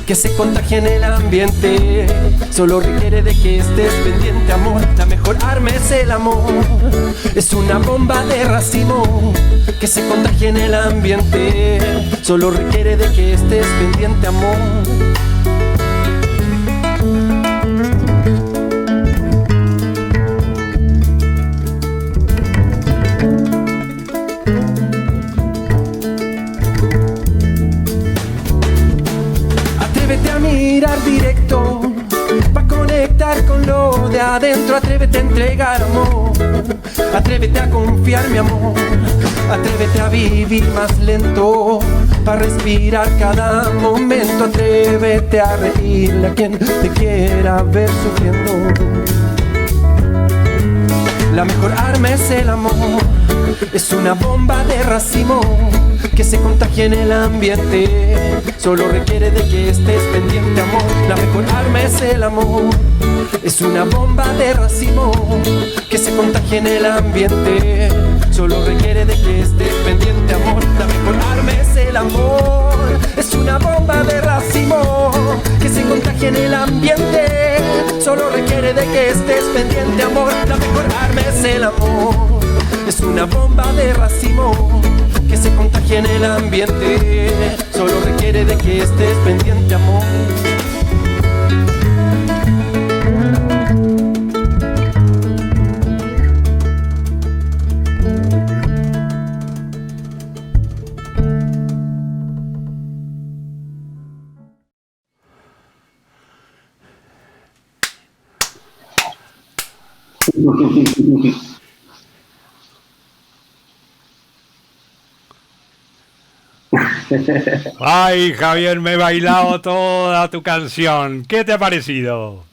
[SPEAKER 2] que se contagia en el ambiente. Solo requiere de que estés pendiente, amor. La mejor arma es el amor, es una bomba de racimo que se contagia en el ambiente. Solo requiere de que estés pendiente, amor. Atrévete a mirar directo pa' conectar con lo de adentro. Atrévete a entregar amor, atrévete a confiar, mi amor. Atrévete a vivir más lento, pa' respirar cada momento. Atrévete a reírle a quien te quiera ver sufriendo. La mejor arma es el amor, es una bomba de racimo que se contagia en el ambiente. Solo requiere de que estés pendiente, amor. La mejor arma es el amor, es una bomba de racimo que se contagia en el ambiente. Solo requiere de que estés pendiente, amor. La mejor arma es el amor, es una bomba de racimo que se contagia en el ambiente. Solo requiere de que estés pendiente, amor. La mejor arma es el amor, es una bomba de racimo que se contagia en el ambiente. Solo requiere de que estés pendiente, amor.
[SPEAKER 1] Ay, Javier, me he bailado toda tu canción. ¿Qué te ha parecido?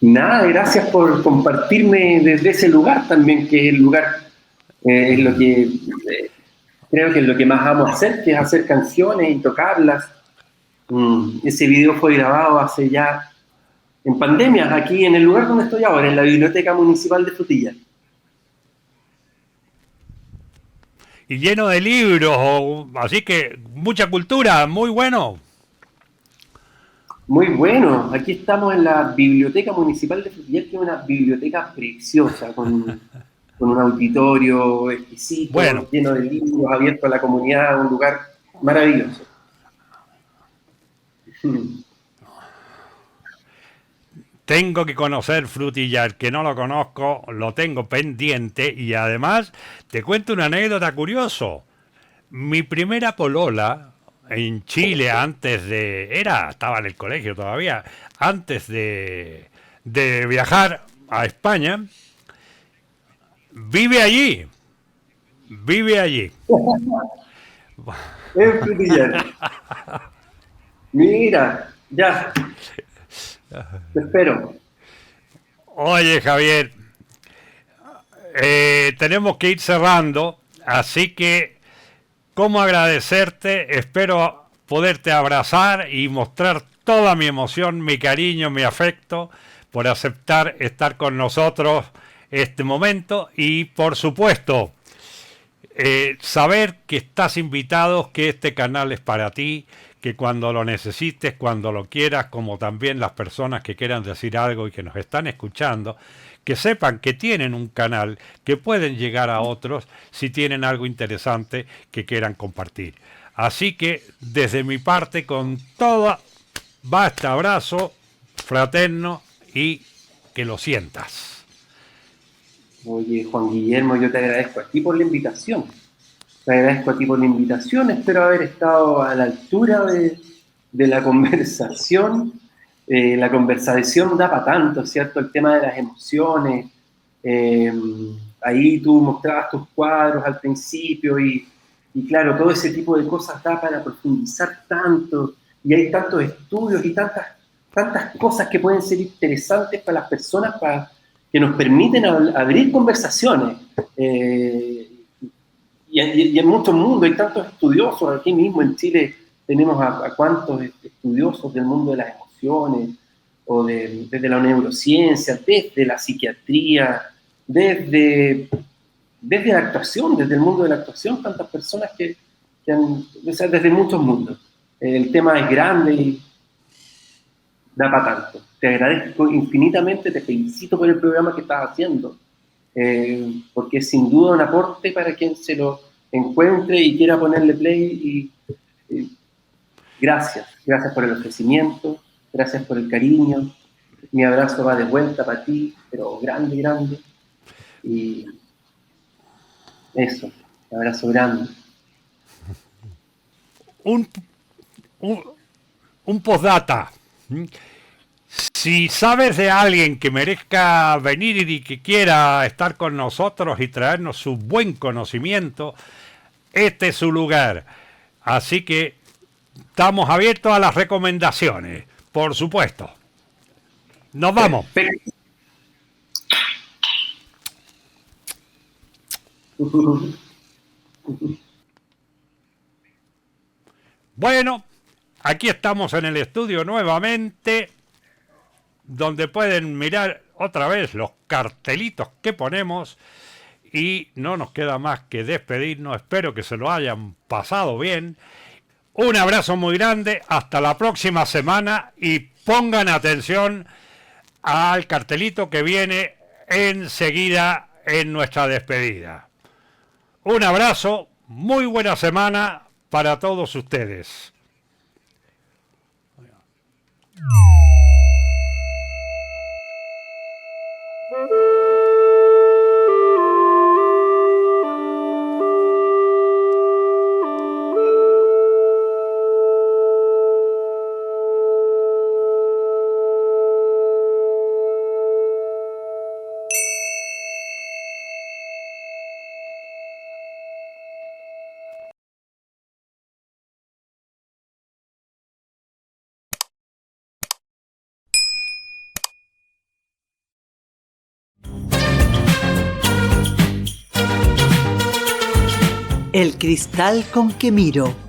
[SPEAKER 3] Nada, gracias por compartirme desde ese lugar también, que es el lugar, es lo que creo que es lo que más amo hacer, que es hacer canciones y tocarlas. Ese video fue grabado hace ya, en pandemia, aquí en el lugar donde estoy ahora, en la Biblioteca Municipal de Frutillar.
[SPEAKER 1] Y lleno de libros, así que mucha cultura, muy bueno.
[SPEAKER 3] Muy bueno, aquí estamos en la Biblioteca Municipal de Frutillar, que es una biblioteca preciosa, con un auditorio
[SPEAKER 1] Bueno,
[SPEAKER 3] exquisito, lleno de libros, abierto a la comunidad, un lugar maravilloso.
[SPEAKER 1] tengo que conocer Frutillar, que no lo conozco, lo tengo pendiente y además te cuento una anécdota curiosa. Mi primera polola en Chile estaba en el colegio todavía, antes de viajar a España, vive allí, vive allí.
[SPEAKER 3] En Frutillar. Mira, ya, te espero.
[SPEAKER 1] Oye, Javier, tenemos que ir cerrando, así que, ¿cómo agradecerte? Espero poderte abrazar y mostrar toda mi emoción, mi cariño, mi afecto por aceptar estar con nosotros este momento y, por supuesto, saber que estás invitado, que este canal es para ti, que cuando lo necesites, cuando lo quieras, como también las personas que quieran decir algo y que nos están escuchando, que sepan que tienen un canal, que pueden llegar a otros si tienen algo interesante que quieran compartir. Así que desde mi parte, con todo, va este abrazo fraterno y que lo sientas.
[SPEAKER 3] Oye, Juan Guillermo, yo te agradezco a ti por la invitación. Te agradezco a ti por la invitación. Espero haber estado a la altura de la conversación. La conversación da para tanto, ¿cierto? El tema de las emociones. Eh, Ahí tú mostrabas tus cuadros al principio y claro, todo ese tipo de cosas da para profundizar tanto. Y hay tantos estudios y tantas cosas que pueden ser interesantes para las personas, que nos permiten abrir conversaciones. Y en muchos mundos hay tantos estudiosos, aquí mismo en Chile tenemos a cuantos estudiosos del mundo de las emociones, desde la neurociencia, desde la psiquiatría, desde la actuación, desde el mundo de la actuación, tantas personas o sea, desde muchos mundos. El tema es grande y da para tanto. Te agradezco infinitamente, te felicito por el programa que estás haciendo, porque es sin duda un aporte para quien se lo encuentre y quiera ponerle play. Y gracias por el ofrecimiento, gracias por el cariño. Mi abrazo va de vuelta para ti, pero grande, grande. Y eso, un abrazo grande.
[SPEAKER 1] Un, un, un postdata. Si sabes de alguien que merezca venir y que quiera estar con nosotros y traernos su buen conocimiento, este es su lugar. Así que estamos abiertos a las recomendaciones, por supuesto. Nos vamos.
[SPEAKER 3] Perfecto.
[SPEAKER 1] Bueno, aquí estamos en el estudio nuevamente, donde pueden mirar otra vez los cartelitos que ponemos y no nos queda más que despedirnos. Espero que se lo hayan pasado bien. Un abrazo muy grande, hasta la próxima semana y pongan atención al cartelito que viene enseguida en nuestra despedida. Un abrazo, muy buena semana para todos ustedes.
[SPEAKER 4] El cristal con que miro.